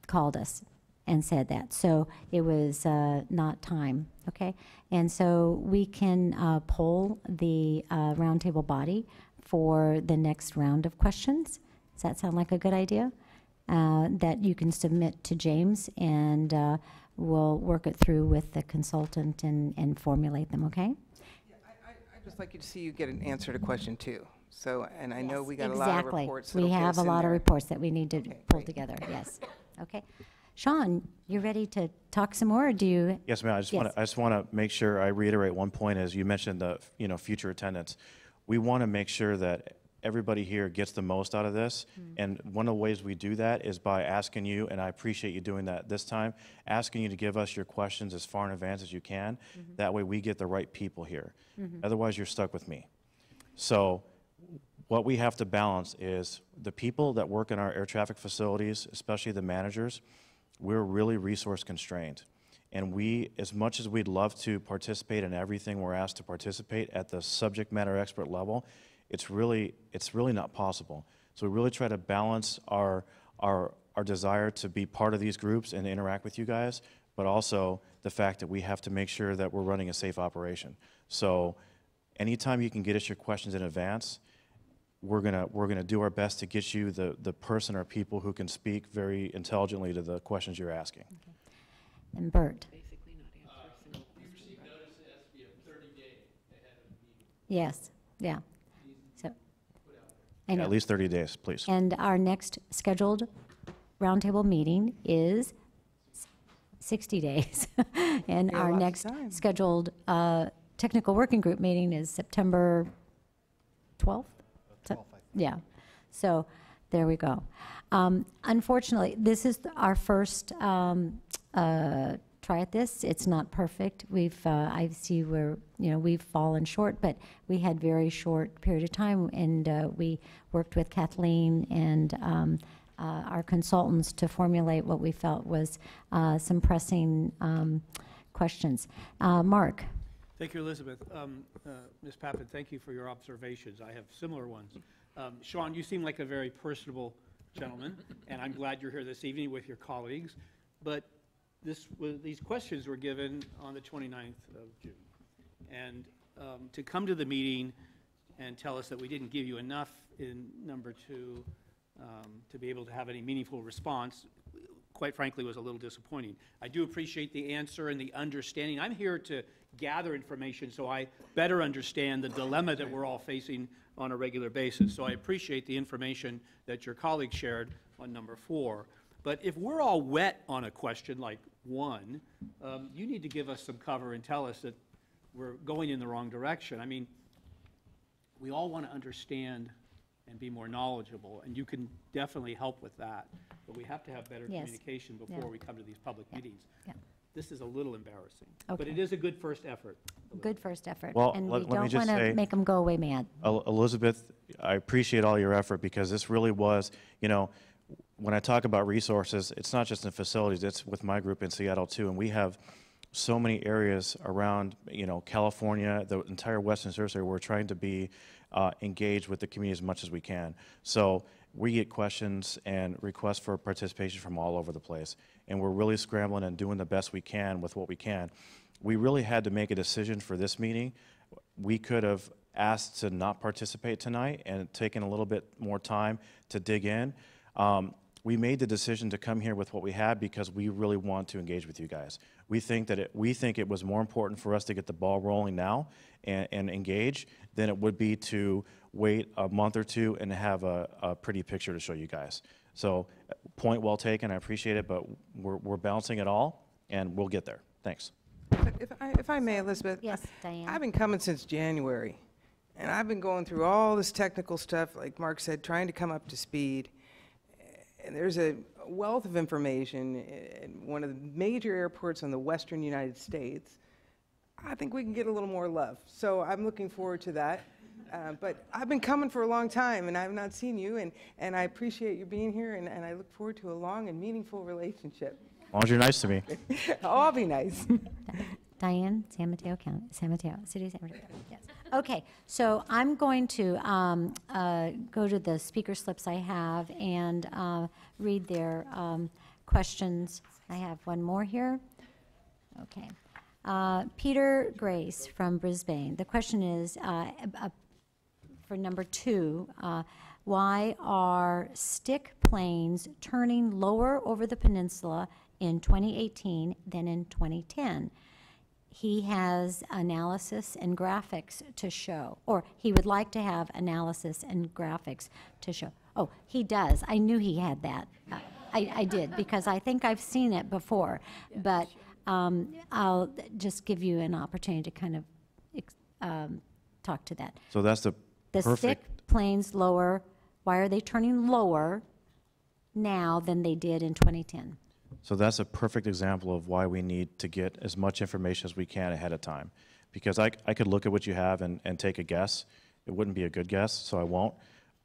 called us and said that. So it was not time, okay? And so we can poll the roundtable body for the next round of questions. Does that sound like a good idea? That you can submit to James, and we'll work it through with the consultant and formulate them, okay? Yeah, I'd just like you to see you get an answer to question 2. So, and I know Yes, we got a lot of reports. We have a lot of reports that we need to pull together, yes. Okay. Sean, you ready to talk some more, or do you? Yes, ma'am. I just want to make sure I reiterate one point. As you mentioned, the future attendance. We want to make sure that everybody here gets the most out of this. And one of the ways we do that is by asking you, and I appreciate you doing that this time, asking you to give us your questions as far in advance as you can. That way we get the right people here. Otherwise, you're stuck with me. So what we have to balance is the people that work in our air traffic facilities, especially the managers. We're really resource constrained. And we, as much as we'd love to participate in everything we're asked to participate at the subject matter expert level, it's really not possible. So we really try to balance our desire to be part of these groups and interact with you guys, but also the fact that we have to make sure that we're running a safe operation. So anytime you can get us your questions in advance, we're gonna do our best to get you the person or people who can speak very intelligently to the questions you're asking. Okay. And Bert. You received notice it has to be a 30-day ahead of the meeting. Yes, yeah. So, I Yeah, know. at least 30 days, please. And our next scheduled roundtable meeting is 60 days. And Yeah, our lots of next time. scheduled technical working group meeting is September 12th? Yeah. So there we go. Unfortunately, this is our first try at this. It's not perfect. I see where, we've fallen short, but we had very short period of time, and we worked with Kathleen and our consultants to formulate what we felt was some pressing questions. Mark. Thank you, Elizabeth. Ms. Pappen, thank you for your observations. I have similar ones. Sean, you seem like a very personable gentleman, and I'm glad you're here this evening with your colleagues. But these questions were given on the 29th of June. And to come to the meeting and tell us that we didn't give you enough in number 2 to be able to have any meaningful response, quite frankly, was a little disappointing. I do appreciate the answer and the understanding. I'm here to gather information so I better understand the dilemma that we're all facing on a regular basis. So I appreciate the information that your colleagues shared on number 4. But if we're all wet on a question like 1, you need to give us some cover and tell us that we're going in the wrong direction. I mean, we all want to understand and be more knowledgeable, and you can definitely help with that. But we have to have better communication before we come to these public meetings. Yeah. This is a little embarrassing, Okay. but it is a good first effort. Good first effort. Well, and let we me don't just want to say- make them go away mad. Elizabeth, I appreciate all your effort, because this really was, when I talk about resources, it's not just in facilities, it's with my group in Seattle too, and we have so many areas around, California, the entire Western Service area. We're trying to be engaged with the community as much as we can. So we get questions and requests for participation from all over the place, and we're really scrambling and doing the best we can with what we can. We really had to make a decision for this meeting. We could have asked to not participate tonight and taken a little bit more time to dig in. We made the decision to come here with what we had because we really want to engage with you guys. We think it was more important for us to get the ball rolling now and engage than it would be to wait a month or 2 and have a pretty picture to show you guys. So point well taken, I appreciate it, but we're balancing it all, and we'll get there. Thanks. If I may, Elizabeth. Yes, Diane. I've been coming since January, and I've been going through all this technical stuff, like Mark said, trying to come up to speed. And there's a wealth of information in one of the major airports in the western United States. I think we can get a little more love. So I'm looking forward to that. But I've been coming for a long time, and I've not seen you, and I appreciate you being here, and I look forward to a long and meaningful relationship. As long as you're nice to me. Oh, I'll be nice. Diane, San Mateo County, San Mateo, City of San Mateo. Yes. Okay, so I'm going to go to the speaker slips I have and read their questions. I have one more here. Okay. Peter Grace from Brisbane. The question is, for number 2, why are stick planes turning lower over the peninsula in 2018 than in 2010? He has analysis and graphics to show, or he would like to have analysis and graphics to show. Oh, he does. I knew he had that. I did, because I think I've seen it before, but I'll just give you an opportunity to kind of talk to that. So that's the perfect. Stick planes lower, why are they turning lower now than they did in 2010? So that's a perfect example of why we need to get as much information as we can ahead of time. Because I could look at what you have and take a guess. It wouldn't be a good guess, so I won't.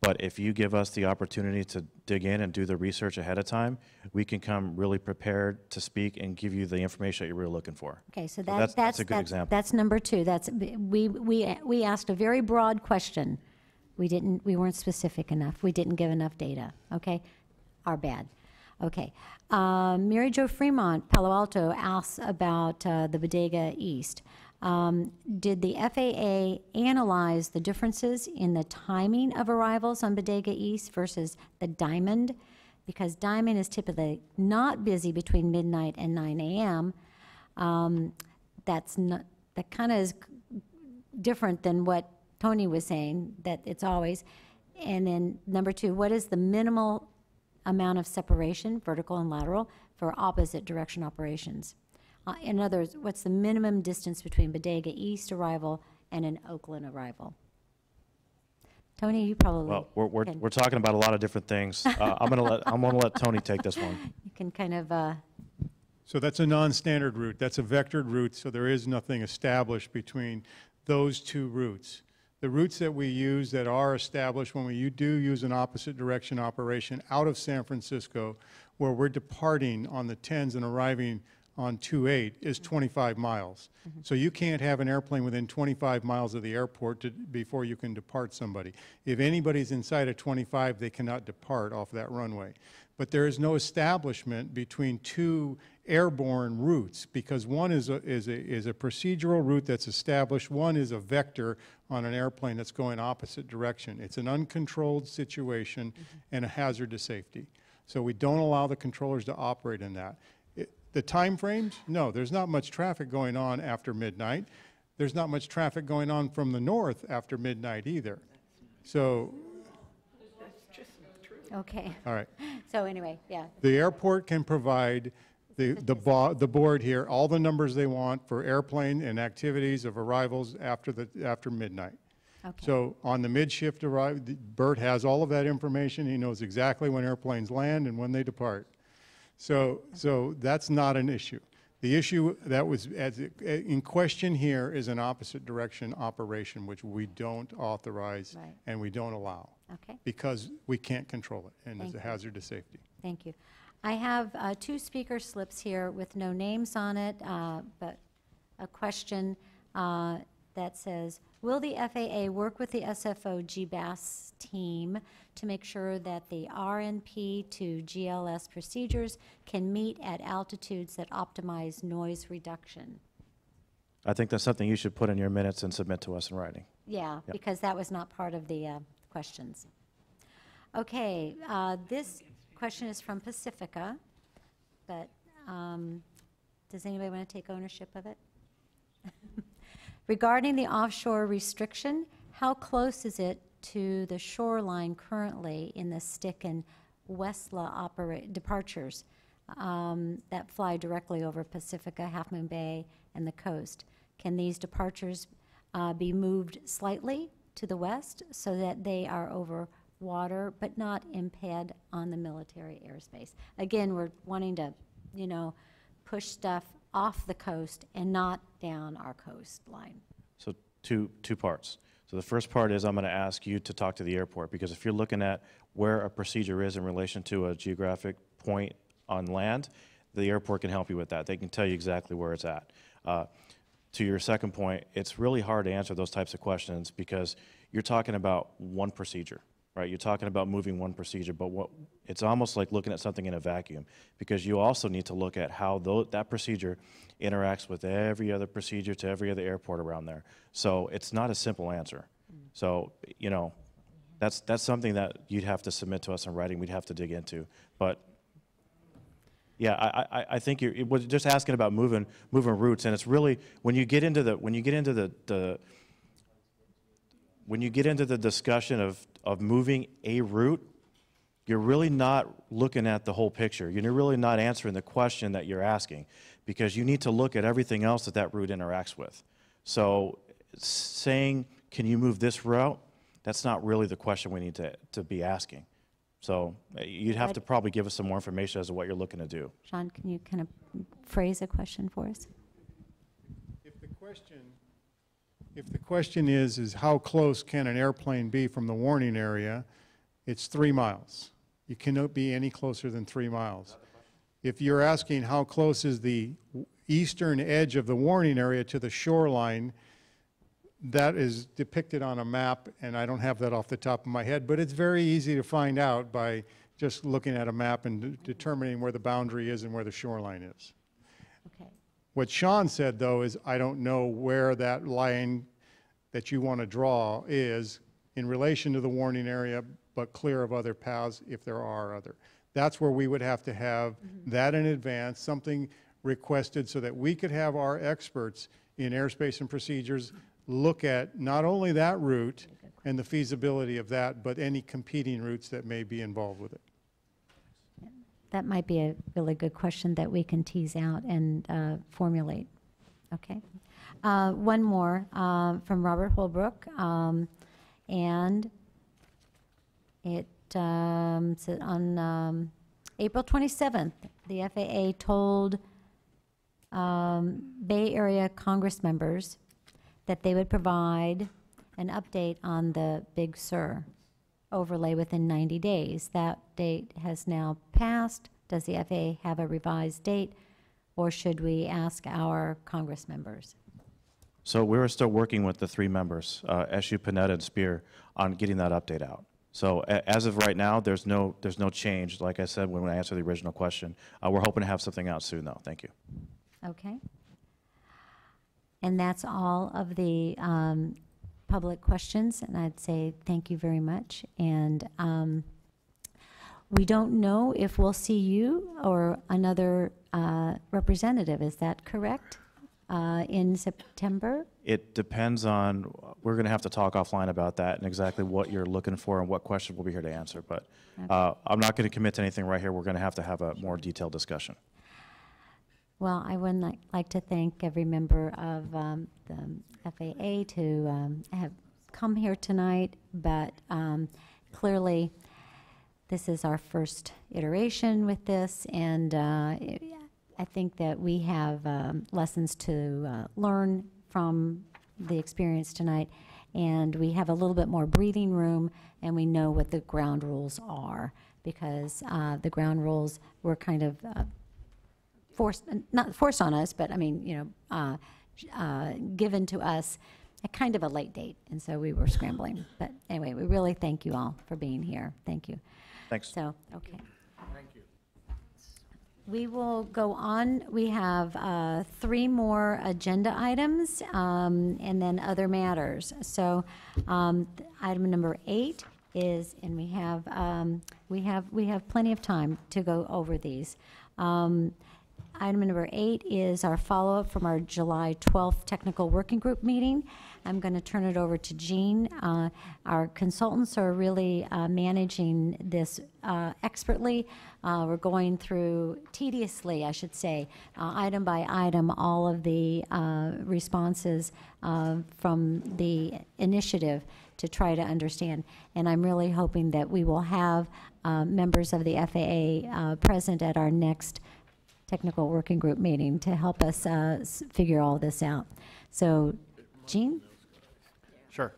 But if you give us the opportunity to dig in and do the research ahead of time, we can come really prepared to speak and give you the information that you're really looking for. Okay, so that's a good example. That's number 2. That's we asked a very broad question. We weren't specific enough. We didn't give enough data. Okay, our bad. Okay, Mary Jo Fremont, Palo Alto, asks about the Bodega East. Did the FAA analyze the differences in the timing of arrivals on Bodega East versus the Diamond? Because Diamond is typically not busy between midnight and 9 a.m. That kind of is different than what Tony was saying, that it's always. And then number 2, what is the minimal amount of separation, vertical and lateral, for opposite direction operations? In other words, what's the minimum distance between Bodega East arrival and an Oakland arrival? Tony, you probably Well, we're talking about a lot of different things. I'm gonna let Tony take this one. You can kind of. So that's a non-standard route. That's a vectored route, so there is nothing established between those 2 routes. The routes that we use that are established when we do use an opposite direction operation out of San Francisco, where we're departing on the 10s and arriving on 2-8, is 25 miles. So you can't have an airplane within 25 miles of the airport before you can depart somebody. If anybody's inside of 25, they cannot depart off that runway. But there is no establishment between 2 airborne routes, because one is a procedural route that's established, one is a vector on an airplane that's going opposite direction. It's an uncontrolled situation and a hazard to safety. So we don't allow the controllers to operate in that. The time frames? No, there's not much traffic going on after midnight. There's not much traffic going on from the north after midnight either. So. Okay. All right. So anyway, yeah. The airport can provide the board here all the numbers they want for airplane and activities of arrivals after midnight. Okay. So on the mid-shift arrival, Bert has all of that information. He knows exactly when airplanes land and when they depart. So that's not an issue. The issue that was in question here is an opposite direction operation, which we don't authorize and we don't allow. Okay. Because we can't control it, and it's a hazard to safety. Thank you. I have 2 speaker slips here with no names on it, but a question that says, will the FAA work with the SFO GBAS team to make sure that the RNP to GLS procedures can meet at altitudes that optimize noise reduction? I think that's something you should put in your minutes and submit to us in writing. Yeah, Yep. because that was not part of the questions. Okay, this question is from Pacifica, but does anybody want to take ownership of it? Regarding the offshore restriction, how close is it to the shoreline currently in the Stick and Westla departures that fly directly over Pacifica, Half Moon Bay, and the coast? Can these departures be moved slightly to the west so that they are over water, but not impede on the military airspace. Again, we're wanting to, you know, push stuff off the coast and not down our coastline. So two parts. So the first part is I'm going to ask you to talk to the airport, because if you're looking at where a procedure is in relation to a geographic point on land, the airport can help you with that. They can tell you exactly where it's at. To your second point, it's really hard to answer those types of questions because you're talking about one procedure, right? You're talking about moving one procedure, but it's almost like looking at something in a vacuum, because you also need to look at how that procedure interacts with every other procedure to every other airport around there. So it's not a simple answer. So, you know, that's something that you'd have to submit to us in writing. We'd have to dig into. But yeah, I think it was just asking about moving routes, and it's really when you get into the discussion of moving a route, you're really not looking at the whole picture. You're really not answering the question that you're asking, because you need to look at everything else that route interacts with. So saying, can you move this route? That's not really the question we need to be asking. So you'd have to probably give us some more information as to what you're looking to do. Sean, can you kind of phrase a question for us? If the question is how close can an airplane be from the warning area, it's 3 miles. You cannot be any closer than 3 miles. If you're asking how close is the eastern edge of the warning area to the shoreline, that is depicted on a map, and I don't have that off the top of my head, but it's very easy to find out by just looking at a map and determining where the boundary is and where the shoreline is. Okay. What Sean said, though, is I don't know where that line that you want to draw is in relation to the warning area, but clear of other paths if there are other. That's where we would have to have that in advance, something requested so that we could have our experts in airspace and procedures look at not only that route and the feasibility of that, but any competing routes that may be involved with it. That might be a really good question that we can tease out and formulate. Okay. One more from Robert Holbrook, and it said on April 27th, the FAA told Bay Area Congress members that they would provide an update on the Big Sur overlay within 90 days. That date has now passed. Does the FAA have a revised date, or should we ask our Congress members? So we're still working with the 3 members, SU, Panetta, and Spear, on getting that update out. So as of right now, there's no change. Like I said when I answered the original question, we're hoping to have something out soon, though. Thank you. Okay. And that's all of the public questions, and I'd say thank you very much. And we don't know if we'll see you or another representative, is that correct, in September? It depends on, we're going to have to talk offline about that and exactly what you're looking for and what questions we'll be here to answer. But I'm not going to commit to anything right here. We're going to have a more detailed discussion. Well, I would like to thank every member of the FAA to have come here tonight, but clearly this is our first iteration with this, and I think that we have lessons to learn from the experience tonight, and we have a little bit more breathing room, and we know what the ground rules are, because the ground rules were kind of not forced on us, but I mean, you know, given to us at kind of a late date, and so we were scrambling. But anyway, we really thank you all for being here. Thank you. Thanks. So, okay. Thank you. We will go on. We have 3 more agenda items, and then other matters. So, item number 8 is, and we have plenty of time to go over these. Item number 8 is our follow-up from our July 12th technical working group meeting. I'm going to turn it over to Jean. Our consultants are really managing this expertly. We're going through tediously, I should say, item by item, all of the responses from the initiative. to try to understand. And I'm really hoping that we will have members of the FAA present at our next technical working group meeting to help us figure all this out. So, Gene? Sure.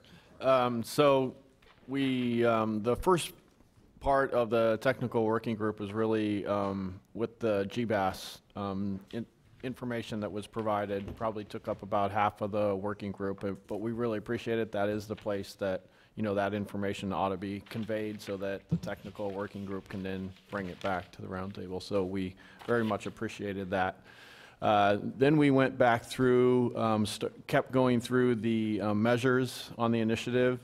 So we, the first part of the technical working group is really with the GBAS information that was provided. Probably took up about half of the working group, but we really appreciate it. That is the place that, you know, that information ought to be conveyed so that the technical working group can then bring it back to the roundtable. So we very much appreciated that. Then we went back through, kept going through the measures on the initiative,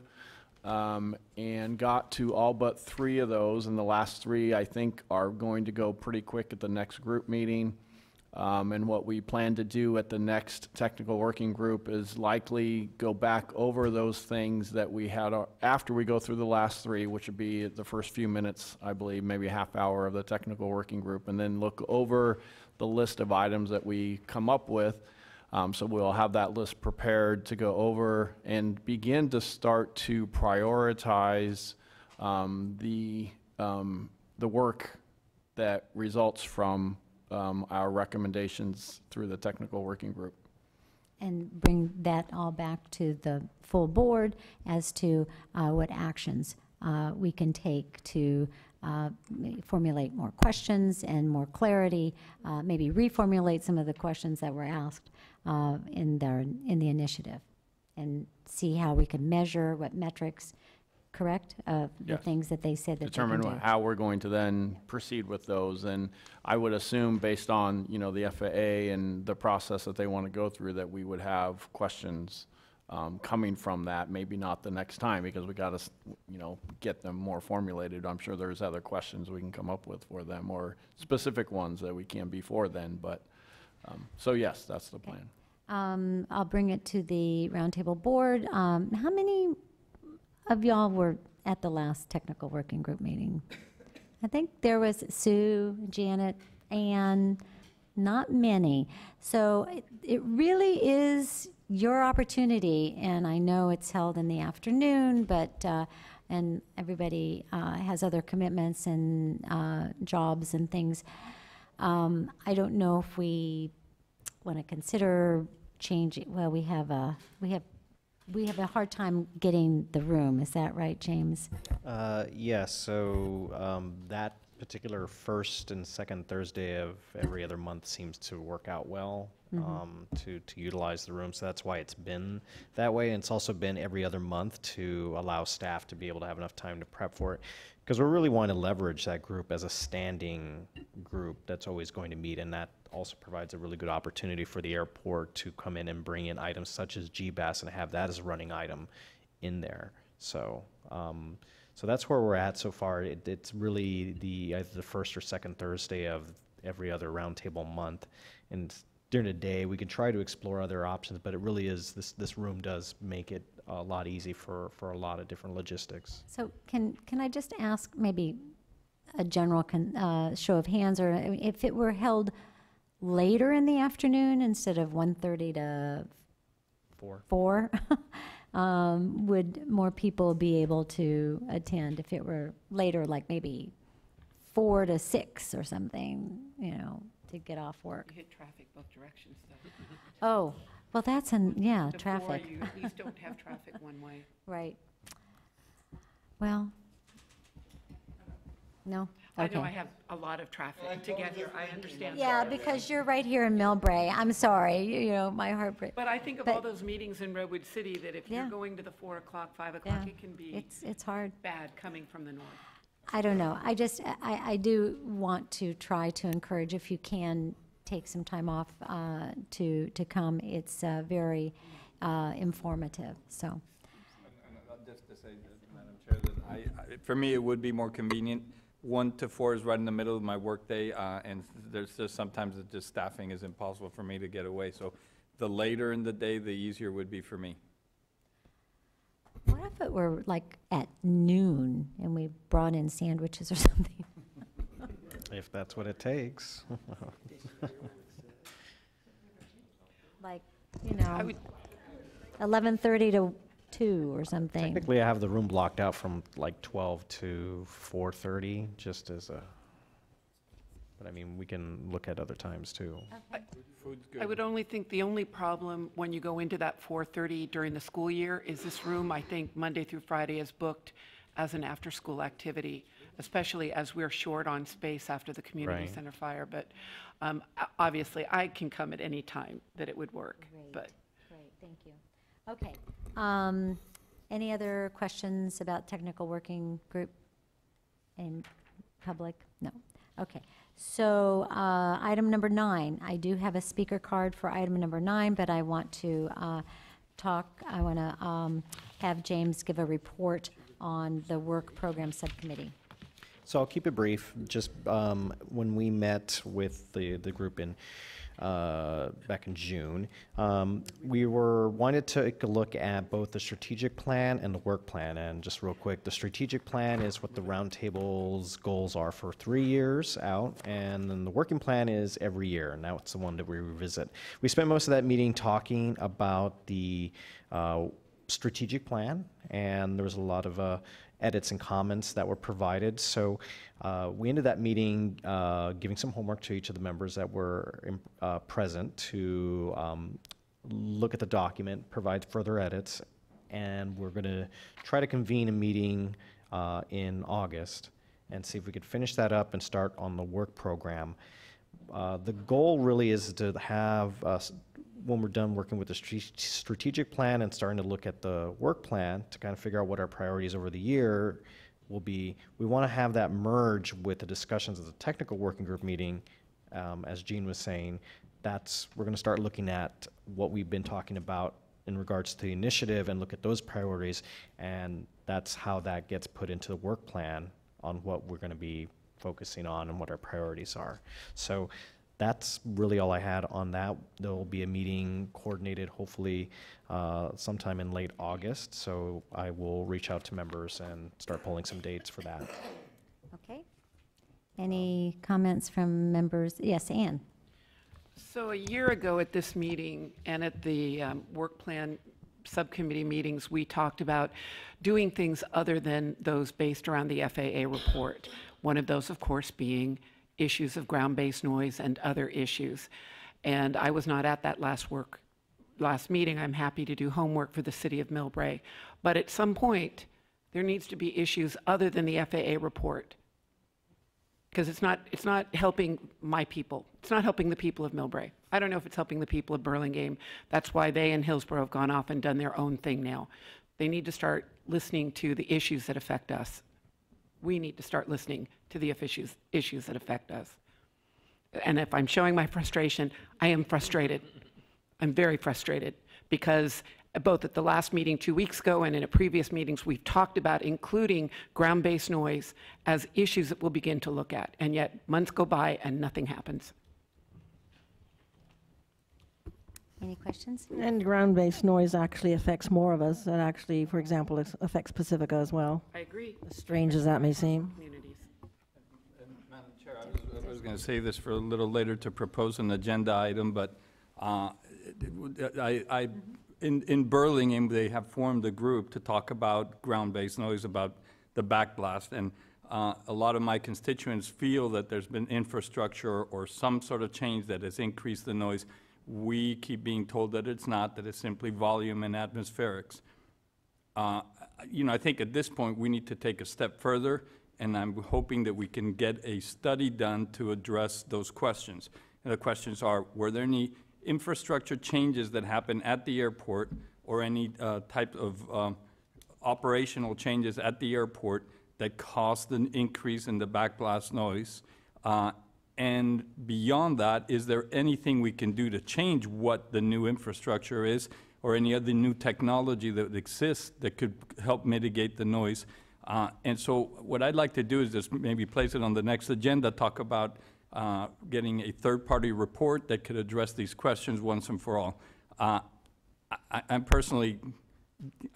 and got to all but 3 of those, and the last 3 I think are going to go pretty quick at the next group meeting. And what we plan to do at the next technical working group is likely go back over those things that we had after we go through the last 3, which would be the first few minutes, I believe, maybe a half hour of the technical working group, and then look over the list of items that we come up with. So we'll have that list prepared to go over and begin to start to prioritize the work that results from our recommendations through the technical working group. And bring that all back to the full board as to what actions we can take to formulate more questions and more clarity, maybe reformulate some of the questions that were asked in the initiative, and see how we can measure what metrics, correct, the Yes. things that they said that Determine they can do. how we're going to then proceed with those. And I would assume, based on, you know, the FAA and the process that they want to go through, that we would have questions coming from that. Maybe not the next time, because we got to, you know, get them more formulated. I'm sure there's other questions we can come up with for them, or specific ones that we can before then. But so yes, that's the plan. I'll bring it to the roundtable board. How many of y'all were at the last technical working group meeting? I think there was Sue, Janet, Ann, not many. So it really is your opportunity, and I know it's held in the afternoon, but and everybody has other commitments and jobs and things. I don't know if we want to consider changing. Well, we have a hard time getting the room. Is that right, James? Yes, so that particular first and second Thursday of every other month seems to work out well to utilize the room. So that's why it's been that way. And it's also been every other month to allow staff to be able to have enough time to prep for it. Because we really want to leverage that group as a standing group that's always going to meet, and that also provides a really good opportunity for the airport to come in and bring in items such as GBAS and have that as a running item in there. So so that's where we're at so far. It's really either the first or second Thursday of every other roundtable month. And during the day, we can try to explore other options, but it really is, this room does make it a lot easy for a lot of different logistics. So can I just ask maybe a general show of hands, or if it were held later in the afternoon instead of 1:30 to 4, would more people be able to attend if it were later, like maybe 4 to 6 or something, you know, to get off work? You hit traffic both directions, though. Oh, well, that's traffic. You at least don't have traffic one way. Right. Well, no? I Okay. know I have a lot of traffic to get here. I understand. Yeah, because you're right here in Millbrae. I'm sorry, you know, my heart breaks. But I think of all those meetings in Redwood City, that if you're going to the 4 o'clock, 5 o'clock, Yeah. it can be It's hard. bad coming from the north. I don't know. I do want to try to encourage, if you can, take some time off to come. It's very informative, so. And just to say, Madam Chair, that for me, it would be more convenient. 1 to 4 is right in the middle of my workday, and there's just sometimes just staffing is impossible for me to get away. So the later in the day, the easier it would be for me. What if it were like at noon and we brought in sandwiches or something? If that's what it takes. Like, you know, 11:30 to 2 or something. Technically, I have the room blocked out from like 12 to 4:30, just as a, but I mean, we can look at other times too. I would only think the only problem when you go into that 4:30 during the school year is this room, I think, Monday through Friday is booked as an after-school activity, especially as we're short on space after the community Right. center fire. But obviously, I can come at any time that it would work. Great. But Great, thank you. Okay. Any other questions about technical working group in public? No. Okay. So item number 9, I do have a speaker card for item number 9, but I want to I want to have James give a report on the work program subcommittee. So I'll keep it brief. Just when we met with the group in back in June, we wanted to take a look at both the strategic plan and the work plan. And just real quick, the strategic plan is what the roundtable's goals are for 3 years out, and then the working plan is every year, and that's the one that we revisit. We spent most of that meeting talking about the strategic plan, and there was a lot of edits and comments that were provided. So we ended that meeting giving some homework to each of the members that were present to look at the document, provide further edits, and we're going to try to convene a meeting in August and see if we could finish that up and start on the work program. The goal really is to have when we're done working with the strategic plan and starting to look at the work plan to kind of figure out what our priorities over the year will be, we want to have that merge with the discussions of the technical working group meeting. As Jean was saying, we're going to start looking at what we've been talking about in regards to the initiative and look at those priorities, and that's how that gets put into the work plan on what we're going to be focusing on and what our priorities are. So that's really all I had on that. There will be a meeting coordinated hopefully sometime in late August, so I will reach out to members and start pulling some dates for that. Okay. Any comments from members? Yes, Ann. so a year ago at this meeting and at the work plan subcommittee meetings, we talked about doing things other than those based around the FAA report. One of those, of course, being issues of ground-based noise and other issues. And I was not at that last meeting. I'm happy to do homework for the city of Millbrae. But at some point, there needs to be issues other than the FAA report. Because it's not helping my people. It's not helping the people of Millbrae. I don't know if it's helping the people of Burlingame. That's why they in Hillsborough have gone off and done their own thing now. They need to start listening to the issues that affect us. We need to start listening to the issues that affect us. And if I'm showing my frustration, I am frustrated. I'm very frustrated because both at the last meeting 2 weeks ago and in previous meetings, we've talked about including ground-based noise as issues that we'll begin to look at. And yet months go by and nothing happens. Any questions? And ground-based noise actually affects more of us. It actually, for example, affects Pacifica as well. I agree. As strange as that may seem. Communities. Madam Chair, I was going to save this for a little later to propose an agenda item, but in Burlingame, they have formed a group to talk about ground-based noise, about the backblast, and a lot of my constituents feel that there's been infrastructure or some sort of change that has increased the noise. We keep being told that it's not, that it's simply volume and atmospherics. I think at this point we need to take a step further, and I'm hoping that we can get a study done to address those questions. And the questions are, were there any infrastructure changes that happen at the airport or any type of operational changes at the airport that caused an increase in the backblast noise? And beyond that, is there anything we can do to change what the new infrastructure is or any other new technology that exists that could help mitigate the noise? And so what I'd like to do is just maybe place it on the next agenda, talk about getting a third-party report that could address these questions once and for all. I'm personally,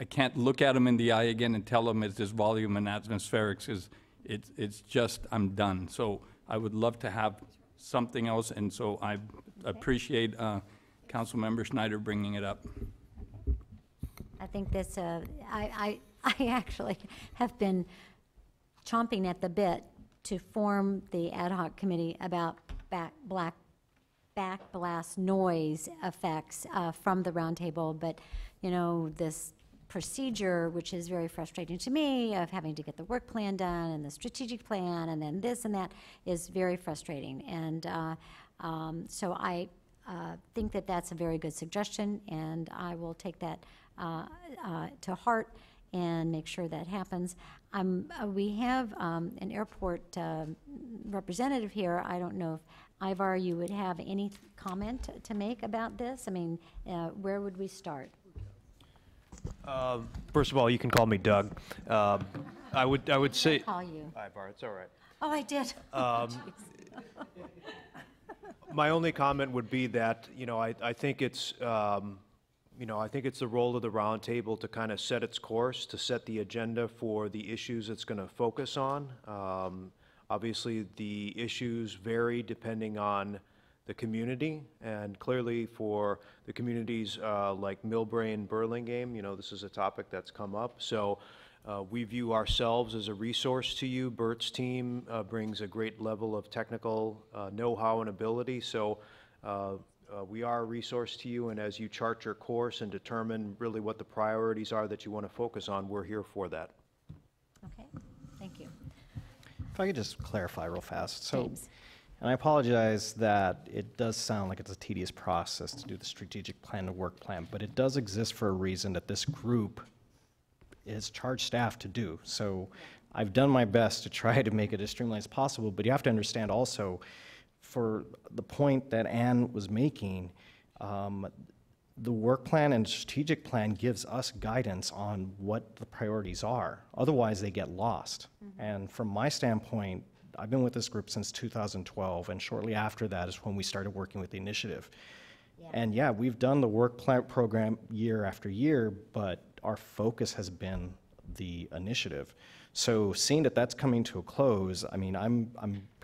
I can't look at them in the eye again and tell them it's just volume and atmospherics. It's just, I'm done. So I would love to have something else, and so I appreciate Councilmember Schneider bringing it up. think this, I actually have been chomping at the bit to form the ad hoc committee about backblast noise effects from the roundtable, but, you know, this procedure, which is very frustrating to me, of having to get the work plan done and the strategic plan and then this and that, is very frustrating. And so I think that that's a very good suggestion, and I will take that to heart and make sure that happens. We have an airport representative here. I don't know if, Ivar, you would have any comment to make about this? I mean, where would we start? First of all, you can call me Doug. I would say. Call you. Ivar, it's all right. Oh, I did. My only comment would be that, you know, I think it's, you know, I think it's the role of the roundtable to kind of set its course, to set the agenda for the issues it's going to focus on. Obviously, the issues vary depending on the community, and clearly for the communities like Millbrae and Burlingame, you know, this is a topic that's come up. So we view ourselves as a resource to you. Bert's team brings a great level of technical know-how and ability. So we are a resource to you, and as you chart your course and determine really what the priorities are that you want to focus on, we're here for that. Okay, thank you. If I could just clarify real fast. So, James. and I apologize that it does sound like it's a tedious process to do the strategic plan and work plan, but it does exist for a reason that this group is charged staff to do. So I've done my best to try to make it as streamlined as possible, but you have to understand also, for the point that Ann was making, the work plan and strategic plan gives us guidance on what the priorities are. Otherwise, they get lost. And from my standpoint, I've been with this group since 2012, and shortly after that is when we started working with the initiative. Yeah. And yeah, we've done the work plan program year after year, but our focus has been the initiative. So seeing that that's coming to a close, I mean, I'm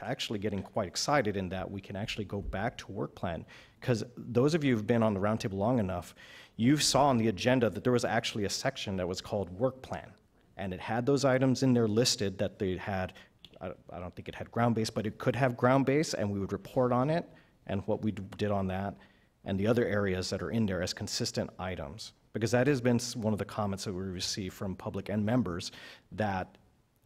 actually getting quite excited in that we can actually go back to work plan. Because those of you who've been on the roundtable long enough, you saw on the agenda that there was actually a section that was called work plan. And it had those items in there listed that they had, I don't think it had ground-based, but it could have ground-based, and we would report on it and what we did on that, and the other areas that are in there as consistent items. Because that has been one of the comments that we received from public and members, that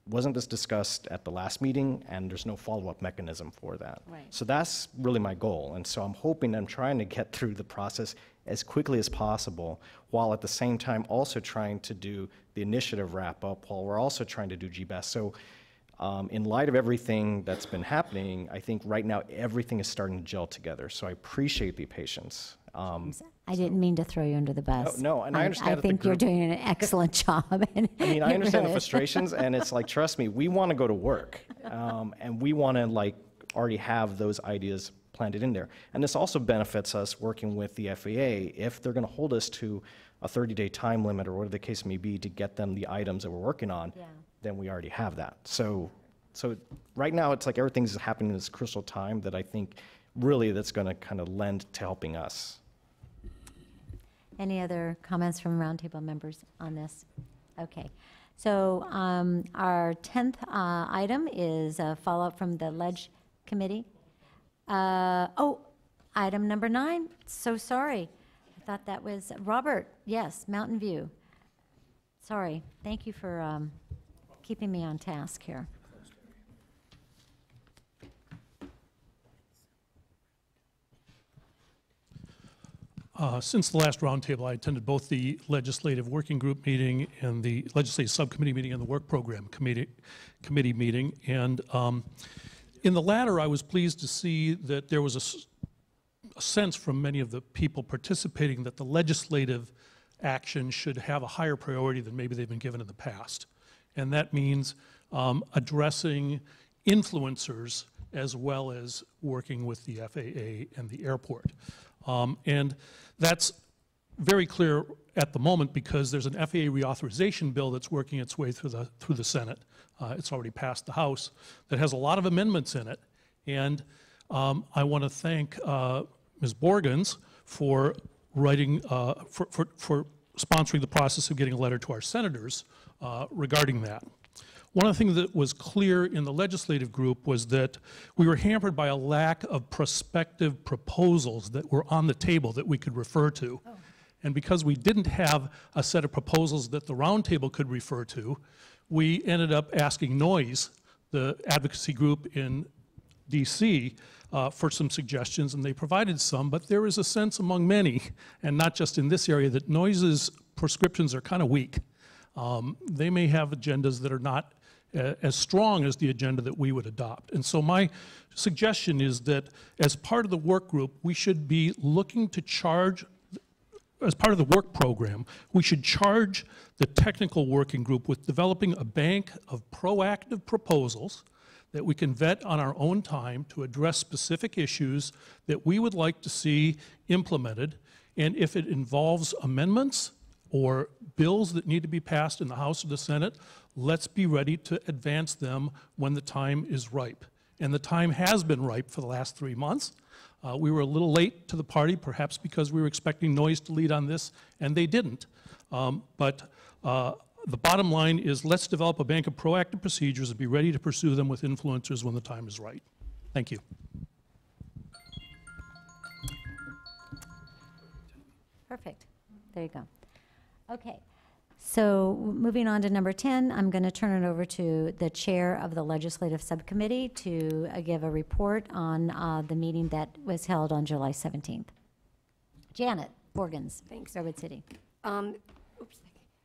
wasn't this discussed at the last meeting, and there's no follow-up mechanism for that. Right. So that's really my goal, and so I'm hoping, I'm trying to get through the process as quickly as possible, while at the same time also trying to do the initiative wrap-up, while we're also trying to do GBAS. So in light of everything that's been happening, I think right now everything is starting to gel together, so I appreciate the patience. I didn't mean to throw you under the bus. No, and I understand. I think you're doing an excellent job. I mean, I understand the frustrations, and it's like, trust me, we want to go to work, and we want to like already have those ideas planted in there. And this also benefits us working with the FAA. If they're going to hold us to a 30-day time limit, or whatever the case may be, to get them the items that we're working on, then we already have that. So right now, it's like everything's happening in this crucial time that I think really that's going to kind of lend to helping us. Any other comments from roundtable members on this? Okay. So our 10th item is a follow-up from the Ledge Committee. Item number 9. So sorry. I thought that was Robert. Yes, Mountain View. Sorry. Thank you for keeping me on task here. Since the last roundtable, I attended both the legislative working group meeting and the legislative subcommittee meeting and the work program committee meeting. And in the latter, I was pleased to see that there was a sense from many of the people participating that the legislative action should have a higher priority than maybe they've been given in the past. And that means addressing influencers as well as working with the FAA and the airport. And that's very clear at the moment because there's an FAA reauthorization bill that's working its way through the Senate. It's already passed the House that has a lot of amendments in it. And I want to thank Ms. Borgens for writing, for sponsoring the process of getting a letter to our senators regarding that. One of the things that was clear in the legislative group was that we were hampered by a lack of prospective proposals that were on the table that we could refer to. Oh. And because we didn't have a set of proposals that the roundtable could refer to, we ended up asking NOIS, the advocacy group in DC, for some suggestions, and they provided some, but there is a sense among many, and not just in this area, that NOIS's prescriptions are kind of weak. They may have agendas that are not as strong as the agenda that we would adopt. And so my suggestion is that as part of the work group, we should be looking to charge, as part of the work program, we should charge the technical working group with developing a bank of proactive proposals that we can vet on our own time to address specific issues that we would like to see implemented. And if it involves amendments or bills that need to be passed in the House or the Senate, let's be ready to advance them when the time is ripe. And the time has been ripe for the last 3 months. We were a little late to the party, perhaps because we were expecting NOIS to lead on this, and they didn't. But the bottom line is, let's develop a bank of proactive procedures and be ready to pursue them with influencers when the time is right. Thank you. Perfect. There you go. Okay. So moving on to number 10, I'm going to turn it over to the chair of the legislative subcommittee to give a report on the meeting that was held on July 17th. Janet Borgens, Starwood City. Oops.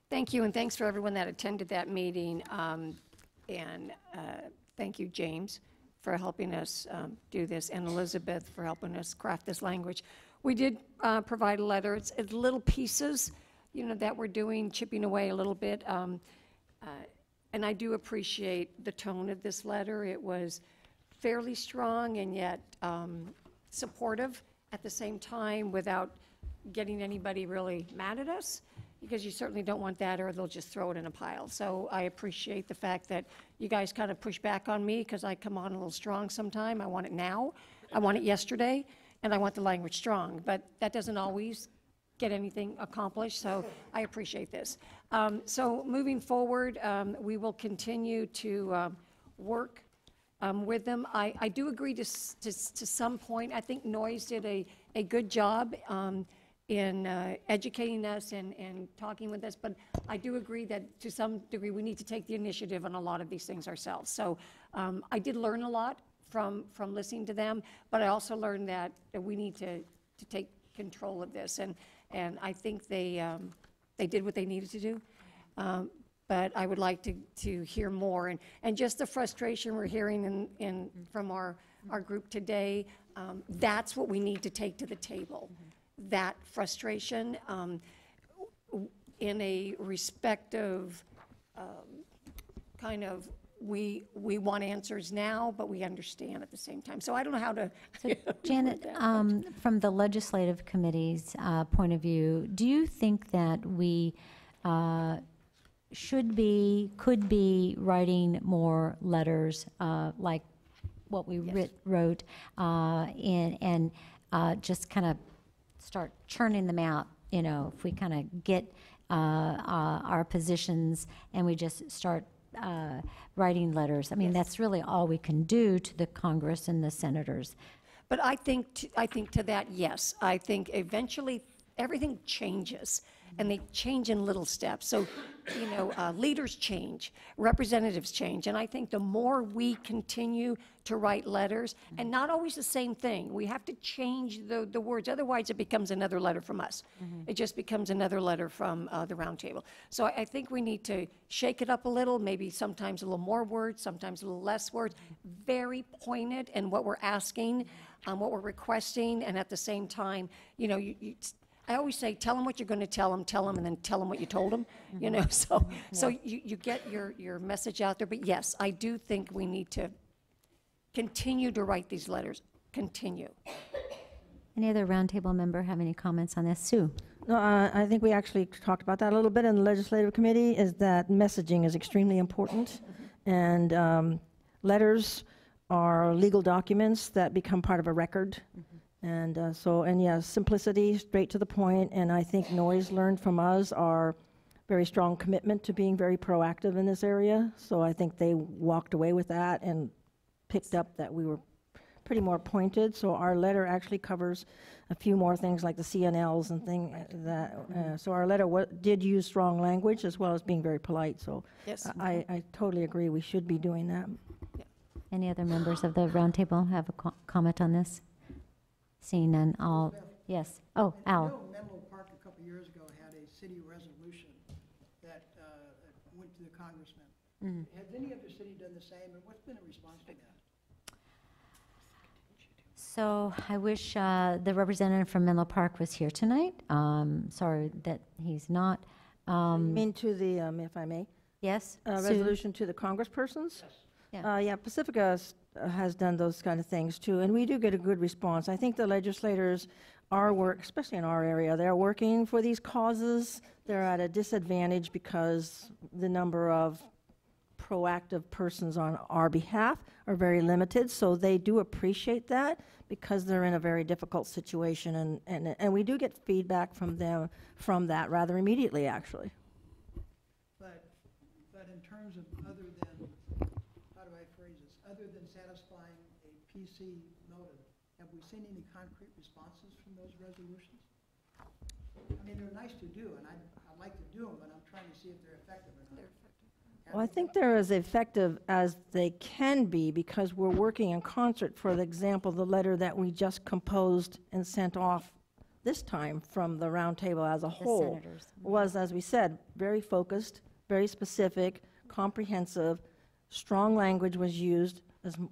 Thank you, and thanks for everyone that attended that meeting. Thank you, James, for helping us do this, and Elizabeth for helping us craft this language. We did provide a letter. It's little pieces, you know, that we're doing, chipping away a little bit. And I do appreciate the tone of this letter. It was fairly strong and yet supportive at the same time without getting anybody really mad at us, because you certainly don't want that, or they'll just throw it in a pile. So I appreciate the fact that you guys kind of push back on me, because I come on a little strong sometime. I want it now. I want it yesterday, and I want the language strong. But that doesn't always get anything accomplished, so I appreciate this. So moving forward, we will continue to work with them. I do agree to some point. I think NOIS did a good job in educating us and talking with us, but I do agree that to some degree we need to take the initiative on a lot of these things ourselves. So I did learn a lot from listening to them, but I also learned that we need to take control of this, and I think they did what they needed to do. But I would like to hear more, and just the frustration we're hearing from our group today, that's what we need to take to the table. That frustration in a respective kind of, we want answers now, but we understand at the same time. So I don't know how to. So Janet, from the legislative committee's point of view, do you think that we could be writing more letters like what we wrote and just kind of start churning them out, you know, if we kind of get our positions and we just start writing letters. I mean, that's really all we can do to the Congress and the senators. But I think to that, yes. I think eventually everything changes, and they change in little steps. So, you know, leaders change, representatives change, and I think the more we continue to write letters, and not always the same thing, we have to change the words, otherwise it becomes another letter from us. It just becomes another letter from the roundtable. So I think we need to shake it up a little, maybe sometimes a little more words, sometimes a little less words, very pointed in what we're asking, what we're requesting, and at the same time, you know, I always say, tell them what you're going to tell them, and then tell them what you told them, you know, so you get your message out there. But yes, I do think we need to continue to write these letters, continue. Any other roundtable member have any comments on this? Sue? No, I think we actually talked about that a little bit in the legislative committee, is that messaging is extremely important, and letters are legal documents that become part of a record. And and yeah, simplicity, straight to the point, and I think noise learned from us our very strong commitment to being very proactive in this area. So I think they walked away with that and picked up that we were pretty more pointed. So our letter actually covers a few more things like the CNLs and things that, so our letter did use strong language as well as being very polite. So Yes. I totally agree. We should be doing that. Any other members of the roundtable have a comment on this? Seeing none, all, yes. Oh, I Al. know Menlo Park a couple years ago had a city resolution that went to the congressman. Mhm. Has any other city done the same, and what's been the response to that? So I wish the representative from Menlo Park was here tonight. Sorry that he's not. You mean to the, if I may? Yes, Sue? Resolution to the congresspersons? Yeah, Pacifica has done those kind of things too, and we do get a good response. I think the legislators are especially in our area, they're working for these causes. They're at a disadvantage because the number of proactive persons on our behalf are very limited, so they do appreciate that because they're in a very difficult situation, and we do get feedback from them from that rather immediately, actually. But in terms of other than, how do I phrase this, other than satisfying a PC motive, have we seen any concrete responses from those resolutions? I mean, they're nice to do, and I'd like to do them, but I'm trying to see if they're effective or not. Well, I think they're as effective as they can be because we're working in concert. For example, the letter that we just composed and sent off this time from the roundtable as a whole senators. was, as we said, very focused, very specific, comprehensive, strong language was used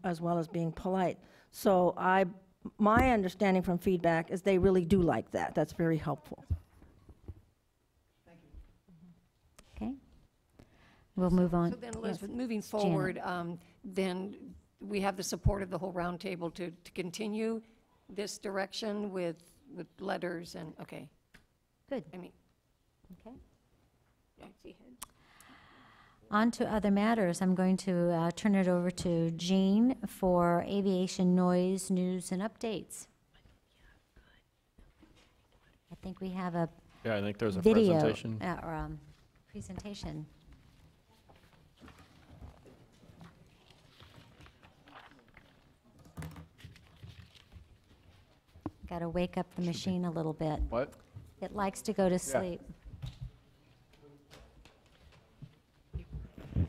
as well as being polite. So my understanding from feedback is they really do like that. That's very helpful. Okay. We'll move on. So then, Yes. Elizabeth, moving Janet. forward, then we have the support of the whole roundtable to continue this direction with letters and, okay. Good. I mean. Okay. Yeah, see ahead. On to other matters. I'm going to turn it over to Jean for aviation noise, news, and updates. I think we have a Yeah, I think there's a video presentation. or presentation. Got to wake up the machine a little bit. What? It likes to go to sleep. When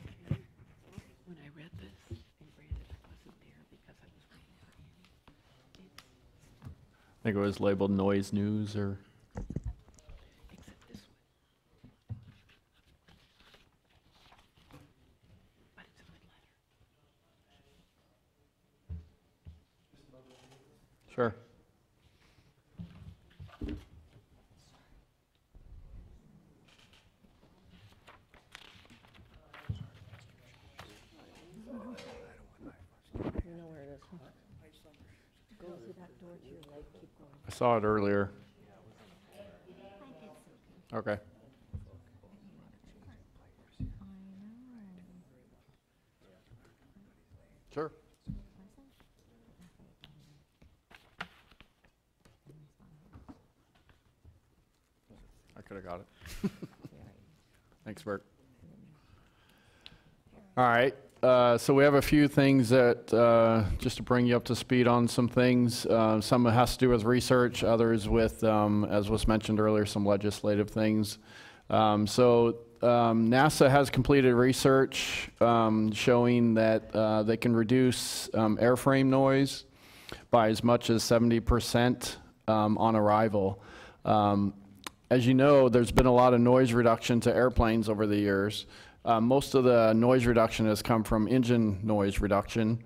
I read this, and granted I wasn't there because I was waiting for Andy. I think it was labeled noise news or. Except this one. But it's a good letter. Sure. You know where it is. Go through that door to your right, keep going. I saw it earlier. Okay. Sure. I could have got it. Thanks, Bert. All right. So we have a few things that, just to bring you up to speed on some things. Some has to do with research, others with, as was mentioned earlier, some legislative things. NASA has completed research showing that they can reduce airframe noise by as much as 70% on arrival. As you know, there's been a lot of noise reduction to airplanes over the years. Most of the noise reduction has come from engine noise reduction,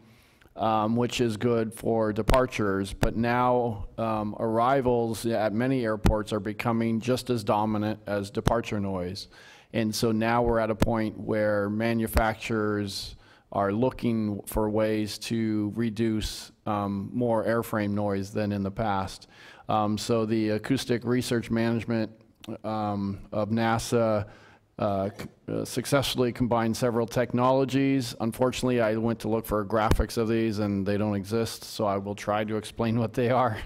which is good for departures, but now arrivals at many airports are becoming just as dominant as departure noise. And so now we're at a point where manufacturers are looking for ways to reduce more airframe noise than in the past. So the Acoustic Research Management of NASA successfully combined several technologies. Unfortunately, I went to look for graphics of these and they don't exist, so I will try to explain what they are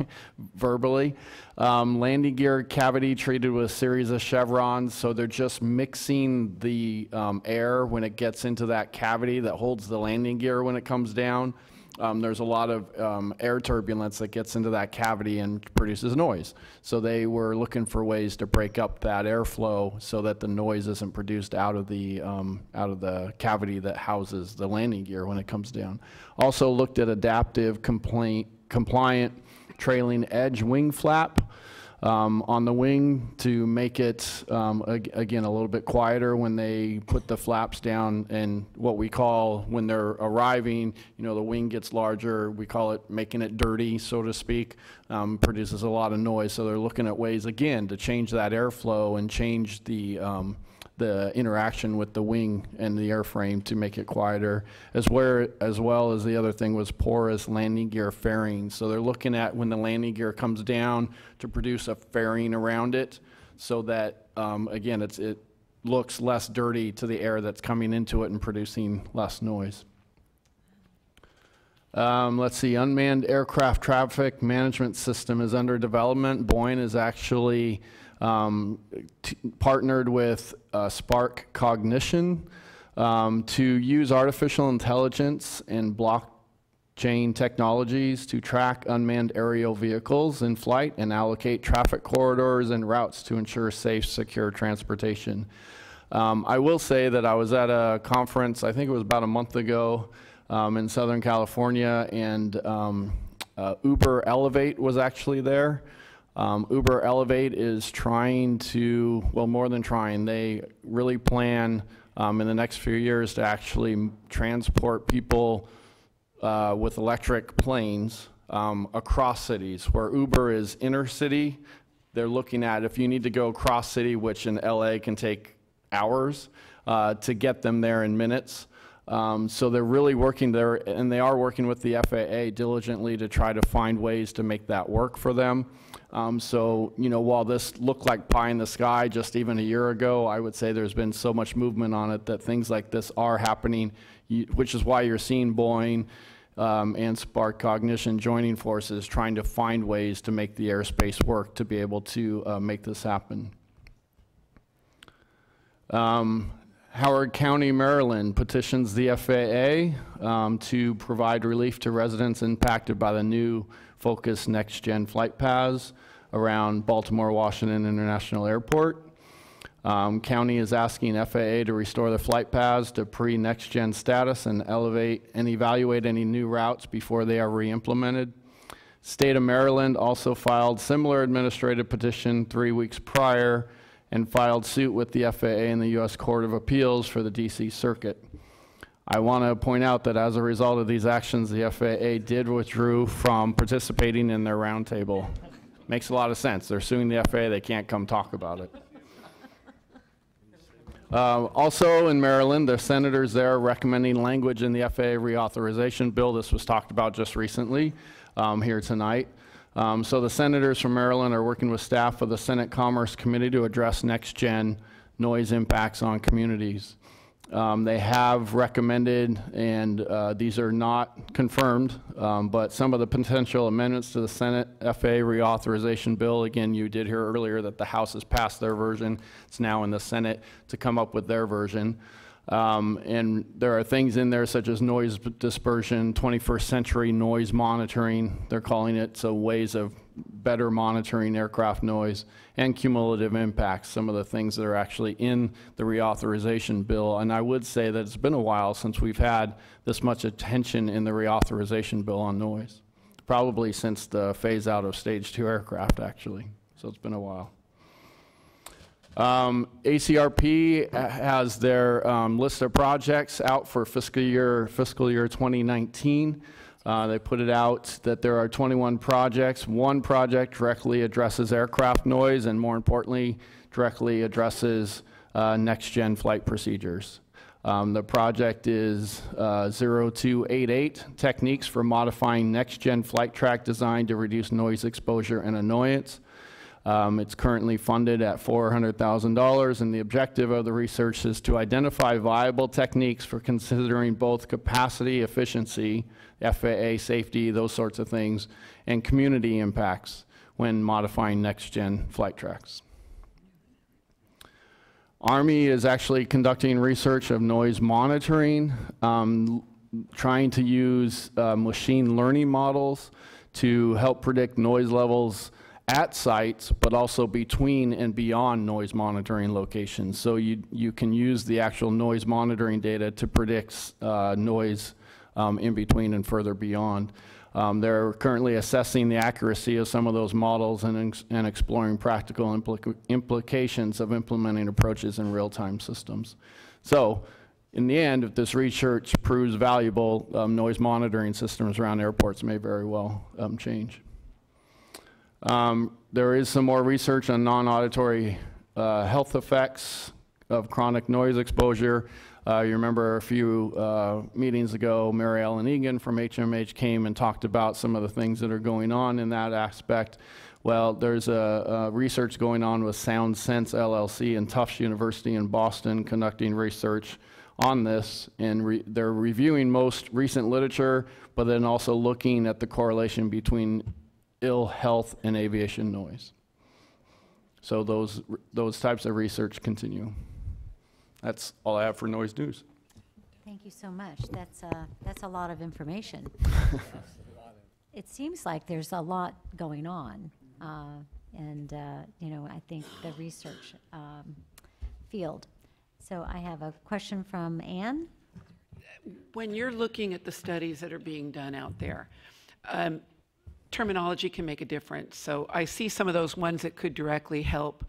verbally. Landing gear cavity treated with a series of chevrons, so they're just mixing the air when it gets into that cavity that holds the landing gear when it comes down. There's a lot of air turbulence that gets into that cavity and produces noise. So they were looking for ways to break up that airflow so that the noise isn't produced out of the cavity that houses the landing gear when it comes down. Also looked at adaptive compliant trailing edge wing flap on the wing to make it, again, a little bit quieter when they put the flaps down, and what we call, when they're arriving, you know, the wing gets larger, we call it making it dirty, so to speak, produces a lot of noise. So they're looking at ways, again, to change that airflow and change the interaction with the wing and the airframe to make it quieter, as well as the other thing was porous landing gear fairing. So they're looking at when the landing gear comes down to produce a fairing around it so that, again, it looks less dirty to the air that's coming into it and producing less noise. Let's see, unmanned aircraft traffic management system is under development. Boeing is actually partnered with Spark Cognition to use artificial intelligence and blockchain technologies to track unmanned aerial vehicles in flight and allocate traffic corridors and routes to ensure safe, secure transportation. I will say that I was at a conference, I think it was about a month ago, in Southern California, and Uber Elevate was actually there. Uber Elevate is trying to, well, more than trying, they really plan in the next few years to actually transport people with electric planes across cities. Where Uber is inner city, they're looking at if you need to go cross city, which in LA can take hours, to get them there in minutes. So they're really working there, and they are working with the FAA diligently to try to find ways to make that work for them. So, you know, while this looked like pie in the sky just even a year ago, I would say there's been so much movement on it that things like this are happening, which is why you're seeing Boeing and Spark Cognition joining forces, trying to find ways to make the airspace work to be able to make this happen. Howard County, Maryland petitions the FAA to provide relief to residents impacted by the new Focus Next Gen flight paths around Baltimore Washington International Airport. County is asking FAA to restore the flight paths to pre-Next Gen status and elevate and evaluate any new routes before they are re-implemented. State of Maryland also filed similar administrative petition 3 weeks prior and filed suit with the FAA and the U.S. Court of Appeals for the D.C. Circuit. I want to point out that as a result of these actions, the FAA did withdraw from participating in their roundtable. Makes a lot of sense. They're suing the FAA, they can't come talk about it. Also in Maryland, the senators there are recommending language in the FAA reauthorization bill. This was talked about just recently here tonight. So the senators from Maryland are working with staff of the Senate Commerce Committee to address next-gen noise impacts on communities. They have recommended, and these are not confirmed, but some of the potential amendments to the Senate FAA reauthorization bill. Again, you did hear earlier that the House has passed their version. It's now in the Senate to come up with their version. And there are things in there such as noise dispersion, 21st century noise monitoring, they're calling it, so ways of better monitoring aircraft noise, and cumulative impacts, some of the things that are actually in the reauthorization bill. And I would say that it's been a while since we've had this much attention in the reauthorization bill on noise, probably since the phase out of stage 2 aircraft, actually, so it's been a while. ACRP has their list of projects out for fiscal year 2019. They put it out that there are 21 projects. One project directly addresses aircraft noise, and more importantly, directly addresses next-gen flight procedures. The project is 0288, Techniques for Modifying Next-Gen Flight Track Design to Reduce Noise Exposure and Annoyance. It's currently funded at $400,000, and the objective of the research is to identify viable techniques for considering both capacity, efficiency, FAA safety, those sorts of things, and community impacts when modifying next-gen flight tracks. Army is actually conducting research of noise monitoring, trying to use machine learning models to help predict noise levels at sites, but also between and beyond noise monitoring locations. So you can use the actual noise monitoring data to predict noise in between and further beyond. They're currently assessing the accuracy of some of those models and exploring practical implications of implementing approaches in real-time systems. So, in the end, if this research proves valuable, noise monitoring systems around airports may very well change. There is some more research on non-auditory health effects of chronic noise exposure. You remember a few meetings ago, Mary Ellen Egan from HMH came and talked about some of the things that are going on in that aspect. Well, there's a research going on with Sound Sense LLC and Tufts University in Boston conducting research on this, and they're reviewing most recent literature, but then also looking at the correlation between ill health and aviation noise. So those types of research continue. That's all I have for noise news. Thank you so much. That's a lot of information. It seems like there's a lot going on, and you know, I think the research field. So I have a question from Anne. When you're looking at the studies that are being done out there, terminology can make a difference. So I see some of those ones that could directly help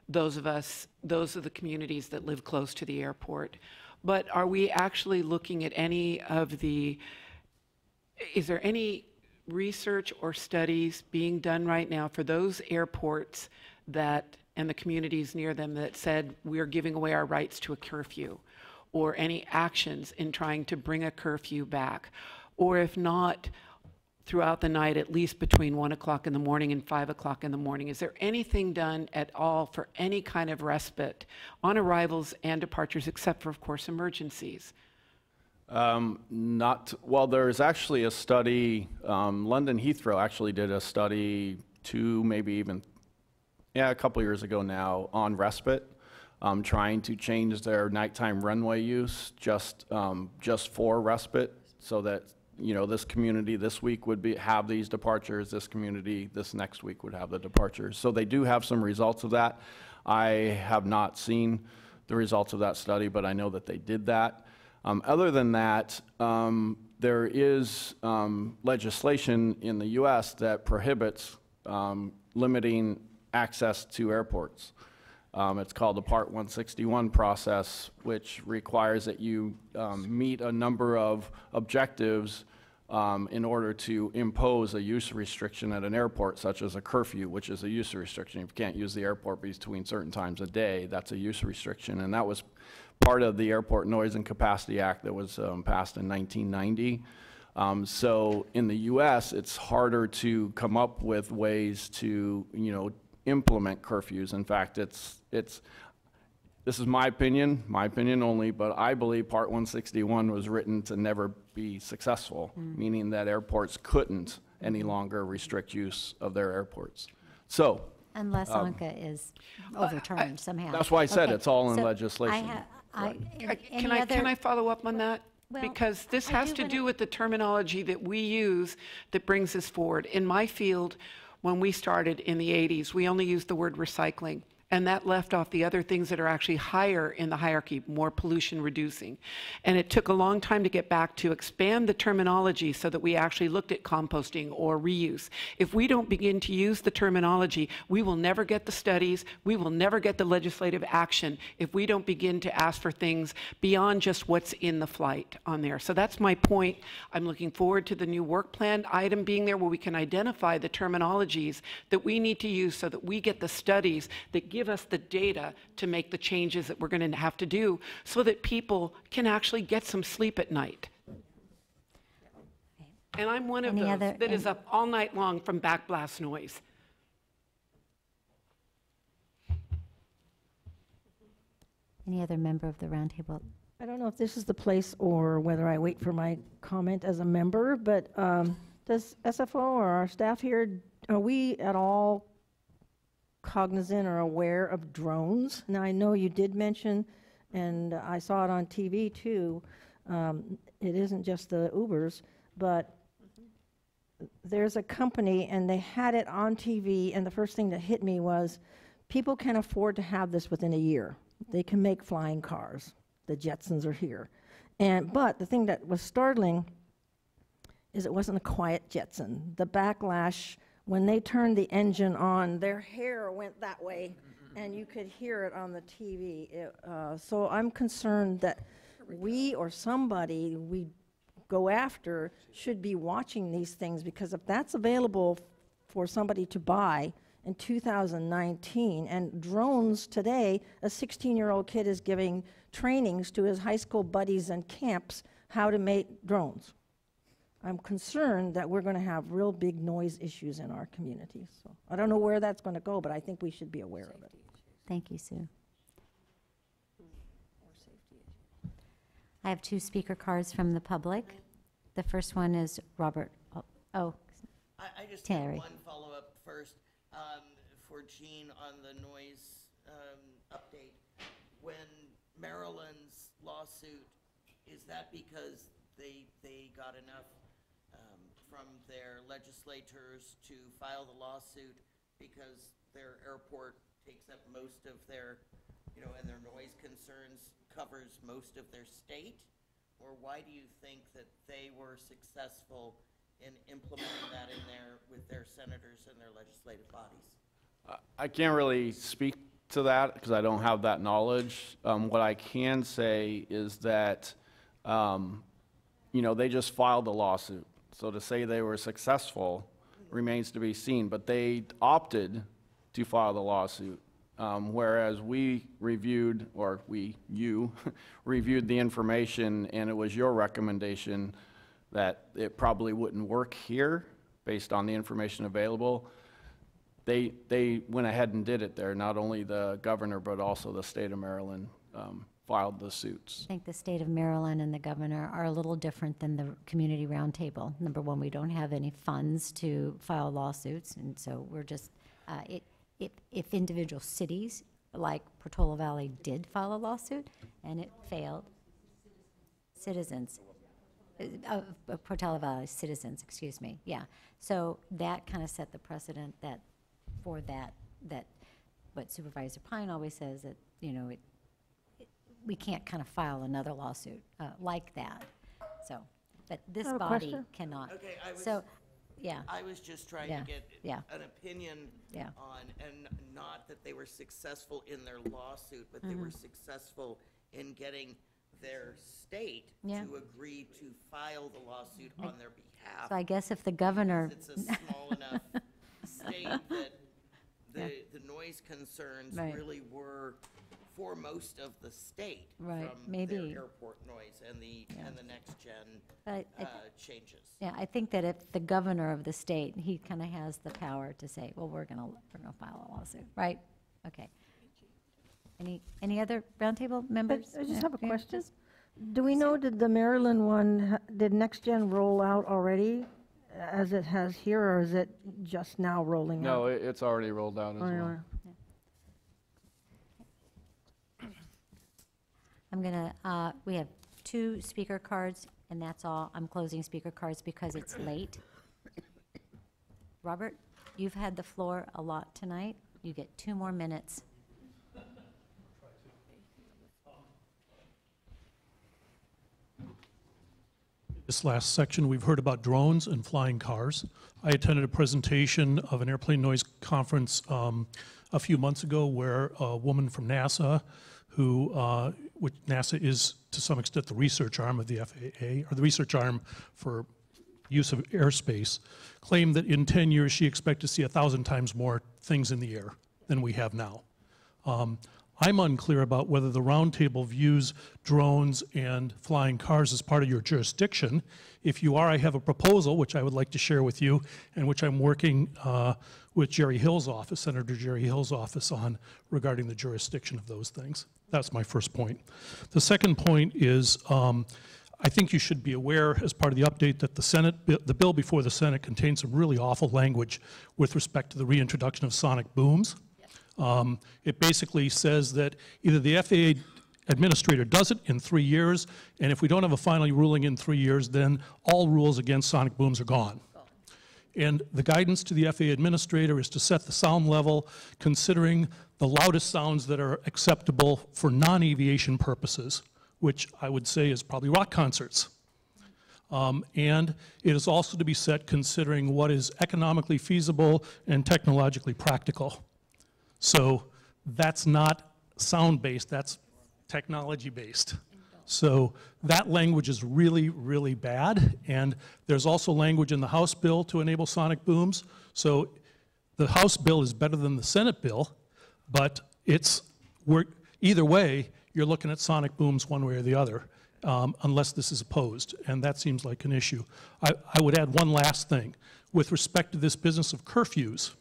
those of the communities that live close to the airport. But are we actually looking at any of the, is there any research or studies being done right now for those airports that, and the communities near them that said we're giving away our rights to a curfew, or any actions in trying to bring a curfew back? Or if not, throughout the night, at least between 1 o'clock in the morning and 5 o'clock in the morning. Is there anything done at all for any kind of respite on arrivals and departures, except for, of course, emergencies? Well, there's actually a study, London Heathrow actually did a study a couple years ago now on respite, trying to change their nighttime runway use just for respite, so that, you know, this community this week would have these departures, this community this next week would have the departures. So they do have some results of that. I have not seen the results of that study, but I know that they did that. Other than that, there is legislation in the US that prohibits limiting access to airports. It's called the Part 161 process, which requires that you meet a number of objectives in order to impose a use restriction at an airport, such as a curfew, which is a use restriction. If you can't use the airport between certain times a day, that's a use restriction. And that was part of the Airport Noise and Capacity Act that was passed in 1990. So in the US, it's harder to come up with ways to, you know, implement curfews. In fact, this is my opinion only, but I believe Part 161 was written to never be successful, meaning that airports couldn't any longer restrict use of their airports. So, unless ANCA is overturned somehow. That's why I said it's all in legislation. Can I follow up on that? Well, because this has to do with the terminology that we use that brings us forward. In my field, when we started in the 80s, we only used the word recycling. And that left off the other things that are actually higher in the hierarchy, more pollution reducing. And it took a long time to get back to expand the terminology so that we actually looked at composting or reuse. If we don't begin to use the terminology, we will never get the studies, we will never get the legislative action if we don't begin to ask for things beyond just what's in the flight on there. So that's my point. I'm looking forward to the new work plan item being there where we can identify the terminologies that we need to use so that we get the studies that give us the data to make the changes that we're going to have to do so that people can actually get some sleep at night. And I'm one of those that is up all night long from backblast noise. Any other member of the roundtable? I don't know if this is the place or whether I wait for my comment as a member, but does SFO or our staff here, are we at all cognizant or aware of drones? Now, I know you did mention, and I saw it on TV too, it isn't just the Ubers, but there's a company and they had it on TV, and the first thing that hit me was people can afford to have this within a year. They can make flying cars. The Jetsons are here. But the thing that was startling is it wasn't a quiet Jetson. The backlash, when they turned the engine on, their hair went that way, and you could hear it on the TV. So I'm concerned that we or somebody we go after should be watching these things, because if that's available for somebody to buy in 2019, and drones today, a 16-year-old kid is giving trainings to his high school buddies and camps how to make drones. I'm concerned that we're going to have real big noise issues in our communities. So I don't know where that's going to go, but I think we should be aware of it. Thank you, Sue. I have 2 speaker cards from the public. The first one is Robert. I just Terry. have one follow-up first for Jean on the noise update. When Maryland's lawsuit, is that because they got enough from their legislators to file the lawsuit because their airport takes up most of their, and their noise concerns covers most of their state? Or why do you think that they were successful in implementing that in there with their senators and their legislative bodies? I can't really speak to that because I don't have that knowledge. What I can say is that, they just filed the lawsuit. So to say they were successful remains to be seen, but they opted to file the lawsuit. Whereas we reviewed, or you reviewed the information, and it was your recommendation that it probably wouldn't work here based on the information available. They went ahead and did it there. Not only the governor, but also the state of Maryland filed the suits. I think the state of Maryland and the governor are a little different than the community roundtable. Number one, we don't have any funds to file lawsuits, and so we're just, if individual cities like Portola Valley did file a lawsuit and it failed, citizens, Portola Valley citizens, excuse me, yeah. So that kind of set the precedent that for that what Supervisor Pine always says, that, we can't kind of file another lawsuit like that. So, but this body cannot. Okay, yeah. I was just trying to get an opinion on, and not that they were successful in their lawsuit, but they were successful in getting their state to agree to file the lawsuit on their behalf. So I guess if the governor... It's a small enough state that the noise concerns really were for most of the state from their airport noise and the next gen changes. Yeah, I think that if the governor of the state, he kind of has the power to say, well, we're gonna file a lawsuit, right? Okay. Any other roundtable members? I just have a question. Do we know, did the Maryland one, did Next Gen roll out already as it has here, or is it just now rolling out? No, it's already rolled out as well. I'm gonna, we have 2 speaker cards, and that's all. I'm closing speaker cards because it's late. Robert, you've had the floor a lot tonight. You get 2 more minutes. This last section, we've heard about drones and flying cars. I attended a presentation of an airplane noise conference a few months ago where a woman from NASA, which NASA is to some extent the research arm of the FAA, or the research arm for use of airspace, claimed that in 10 years she expected to see 1,000 times more things in the air than we have now. I'm unclear about whether the roundtable views drones and flying cars as part of your jurisdiction. If you are, I have a proposal which I would like to share with you, and which I'm working with Jerry Hill's office, Senator Jerry Hill's office, on regarding the jurisdiction of those things. That's my first point. The second point is I think you should be aware, as part of the update, that the bill before the Senate contains some really awful language with respect to the reintroduction of sonic booms. It basically says that either the FAA administrator does it in 3 years, and if we don't have a final ruling in 3 years, then all rules against sonic booms are gone. And the guidance to the FAA administrator is to set the sound level considering the loudest sounds that are acceptable for non-aviation purposes, which I would say is probably rock concerts. And it is also to be set considering what is economically feasible and technologically practical. So that's not sound-based, that's technology-based. So that language is really, really bad, and there's also language in the House bill to enable sonic booms. So the House bill is better than the Senate bill, but either way, you're looking at sonic booms one way or the other, unless this is opposed, and that seems like an issue. I would add one last thing. With respect to this business of curfews,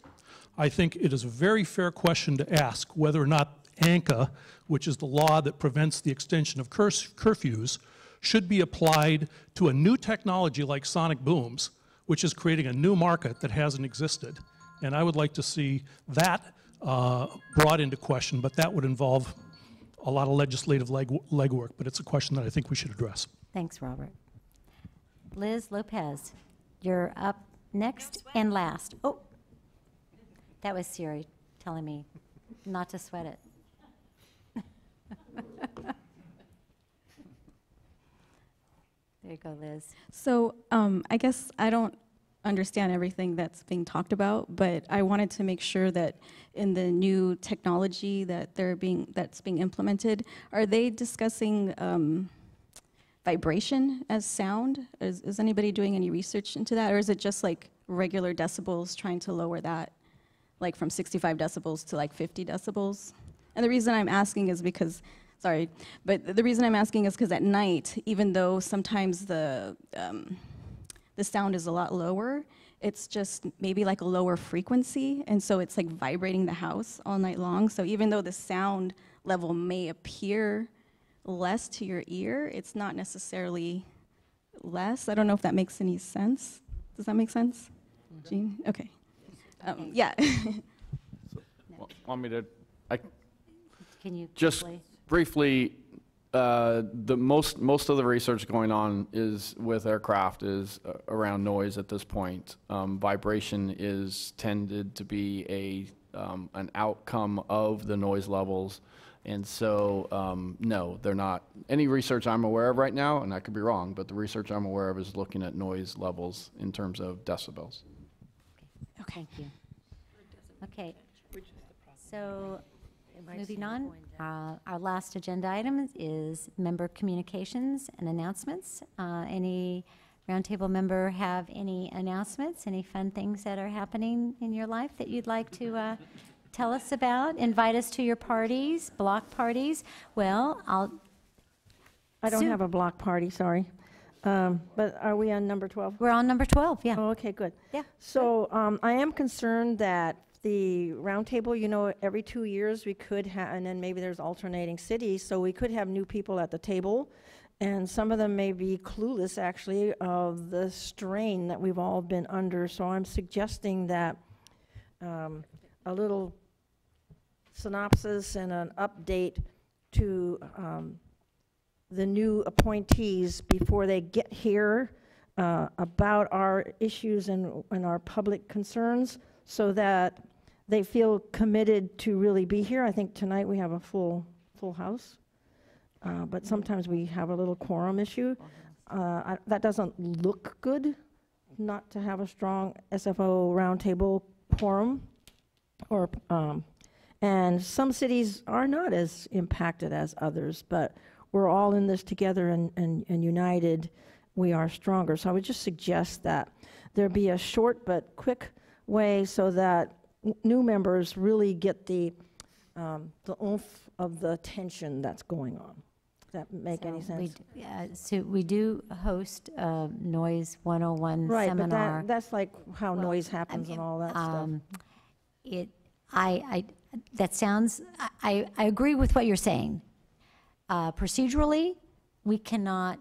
I think it is a very fair question to ask whether or not ANCA, which is the law that prevents the extension of curfews, should be applied to a new technology like sonic booms, which is creating a new market that hasn't existed. And I would like to see that brought into question, but that would involve a lot of legislative legwork, but it's a question that I think we should address. Thanks, Robert. Liz Lopez, you're up next and last. Oh, that was Siri telling me not to sweat it. There you go, Liz. So I guess I don't understand everything that's being talked about, but I wanted to make sure that in the new technology that that's being implemented, are they discussing vibration as sound? Is anybody doing any research into that, or is it just like regular decibels, trying to lower that, like from 65 decibels to like 50 decibels? And the reason I'm asking is because, sorry, but the reason I'm asking is because at night, even though sometimes the sound is a lot lower, it's just maybe like a lower frequency, and so it's like vibrating the house all night long. So even though the sound level may appear less to your ear, it's not necessarily less. I don't know if that makes any sense. Does that make sense, Jean? Okay. Yeah. Want me to? Can you just briefly? Most of the research going on is with aircraft is around noise at this point. Vibration is tended to be an outcome of the noise levels, and so no, they're not. Any research I'm aware of right now, and I could be wrong, but the research I'm aware of is looking at noise levels in terms of decibels. Okay. Thank you. Okay. So, moving on, our last agenda item is member communications and announcements. Any roundtable member have any announcements, any fun things that are happening in your life that you'd like to tell us about? Invite us to your parties, block parties. Well, I don't have a block party, sorry. But are we on number 12? We're on number 12, yeah. Oh, okay, good. Yeah. So I am concerned that the roundtable, you know, every 2 years we could have, and then maybe there's alternating cities, so we could have new people at the table, and some of them may be clueless, actually, of the strain that we've all been under. So I'm suggesting that a little synopsis and an update to the new appointees before they get here about our issues and our public concerns, so that they feel committed to really be here. I think tonight we have a full house, but sometimes we have a little quorum issue. That doesn't look good, not to have a strong SFO roundtable quorum, and some cities are not as impacted as others, but we're all in this together, and united we are stronger. So I would just suggest that there be a short but quick way so that new members really get the the oomph of the tension that's going on. Does that make any sense? So we do host a Noise 101 Right, seminar. but that's like how noise happens and all that stuff. That sounds, I agree with what you're saying. Procedurally, we cannot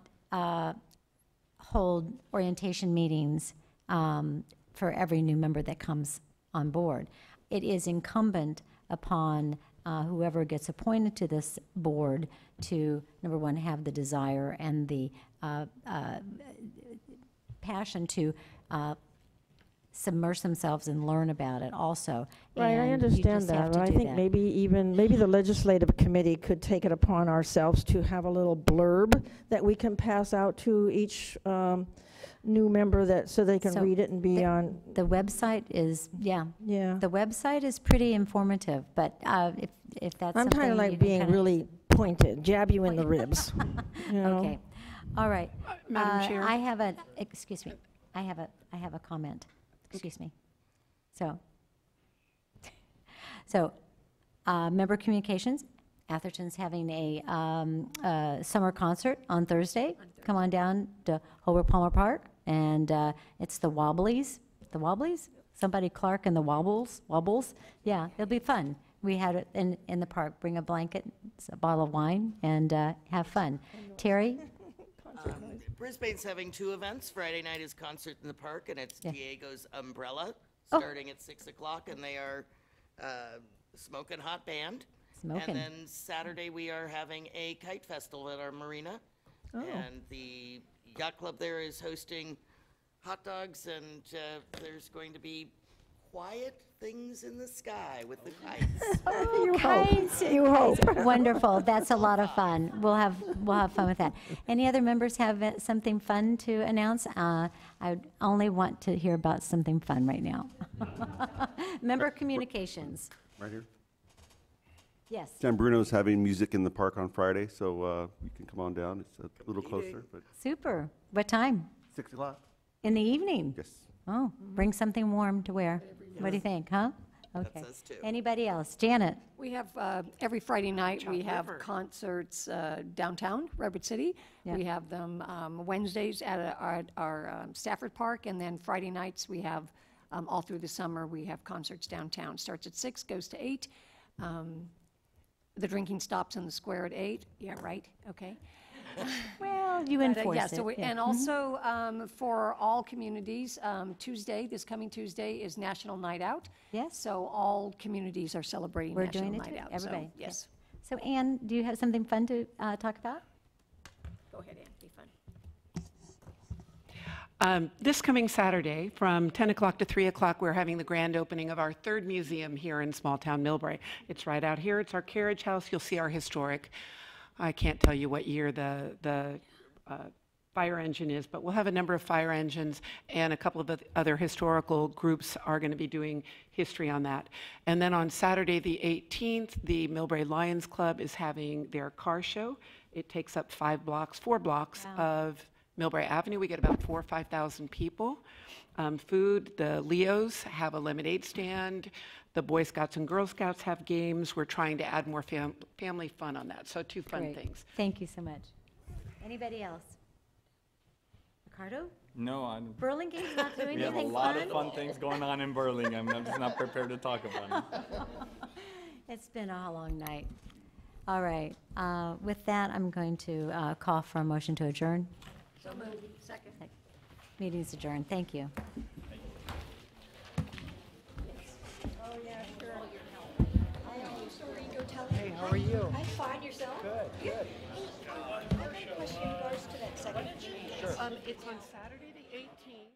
hold orientation meetings for every new member that comes on board. It is incumbent upon whoever gets appointed to this board to, number one, have the desire and the passion to submerge themselves and learn about it also. Right, I And you understand just have that, to but I do think that. maybe the legislative committee could take it upon ourselves to have a little blurb that we can pass out to each new member so they can So read it and be on. The website is, yeah. Yeah. The website is pretty informative, but if that's I'm something kind of you like can being kinda- really pointed, jab you in the ribs. You know? Okay, all right. Madam Chair? I have a, excuse me, I have a comment, excuse me. So, member communications, Atherton's having a summer concert on Thursday. Come on down to Hobart Palmer Park, and it's the Wobblies. The Wobblies? Somebody Clark and the Wobbles? Yeah, it'll be fun. We had it in the park. Bring a blanket, a bottle of wine, and have fun. Terry? Brisbane's having two events. Friday night is concert in the park, and it's Diego's Umbrella, Oh. starting at 6 o'clock, and they are smoking hot band. Smoking. And then Saturday we are having a kite festival at our marina, and the yacht club there is hosting hot dogs, and there's going to be quiet things in the sky with the kites. You Kites. hope. You hope. Wonderful. That's a lot of fun. We'll have fun with that. Any other members have something fun to announce? I only want to hear about something fun right now. Member communications. Right here. Yes. San Bruno's having music in the park on Friday, so you can come on down. It's a little closer, but Super. What time? 6 o'clock. In the evening? Yes. Oh, bring something warm to wear. What do you think, huh? Okay. us too. Anybody else? Janet? We have, every Friday night, we have concerts downtown, Redwood City. Yeah. We have them Wednesdays at our Stafford Park, and then Friday nights, we have, all through the summer, we have concerts downtown. Starts at 6, goes to 8. The drinking stops in the square at 8. Yeah, right, okay. Well, you But, enforce yeah, it. so yeah. and also for all communities, Tuesday, this coming Tuesday is National Night Out. Yes. So all communities are celebrating We're National doing it Night too, Out. everybody. So, yes. So Ann, do you have something fun to talk about? Go ahead, Ann, be fun. This coming Saturday, from 10 o'clock to 3 o'clock, we're having the grand opening of our third museum here in small town Millbrae. It's right out here. It's our carriage house. You'll see our historic, I can't tell you what year the fire engine is, but we'll have a number of fire engines, and a couple of other historical groups are going to be doing history on that. And then on Saturday the 18th, the Millbrae Lions Club is having their car show. It takes up 4 blocks of Millbrae Avenue. We get about 4,000 or 5,000 people. Food, the Leos have a lemonade stand. The Boy Scouts and Girl Scouts have games. We're trying to add more family fun on that. So 2 fun Great. things. Thank you so much. Anybody else? Ricardo? No, I'm. Burlingame's not doing We have a anything lot fun? of fun things going on in Burlingame. I'm just not prepared to talk about it. It's been a long night. All right. With that, I'm going to call for a motion to adjourn. So moved. Second. Meeting's adjourned. Thank you. Oh, yeah, sure. Hey, how are you? I'm fine, yourself? Good, good. I have a question in regards to that second. Sure. It's on Saturday the 18th.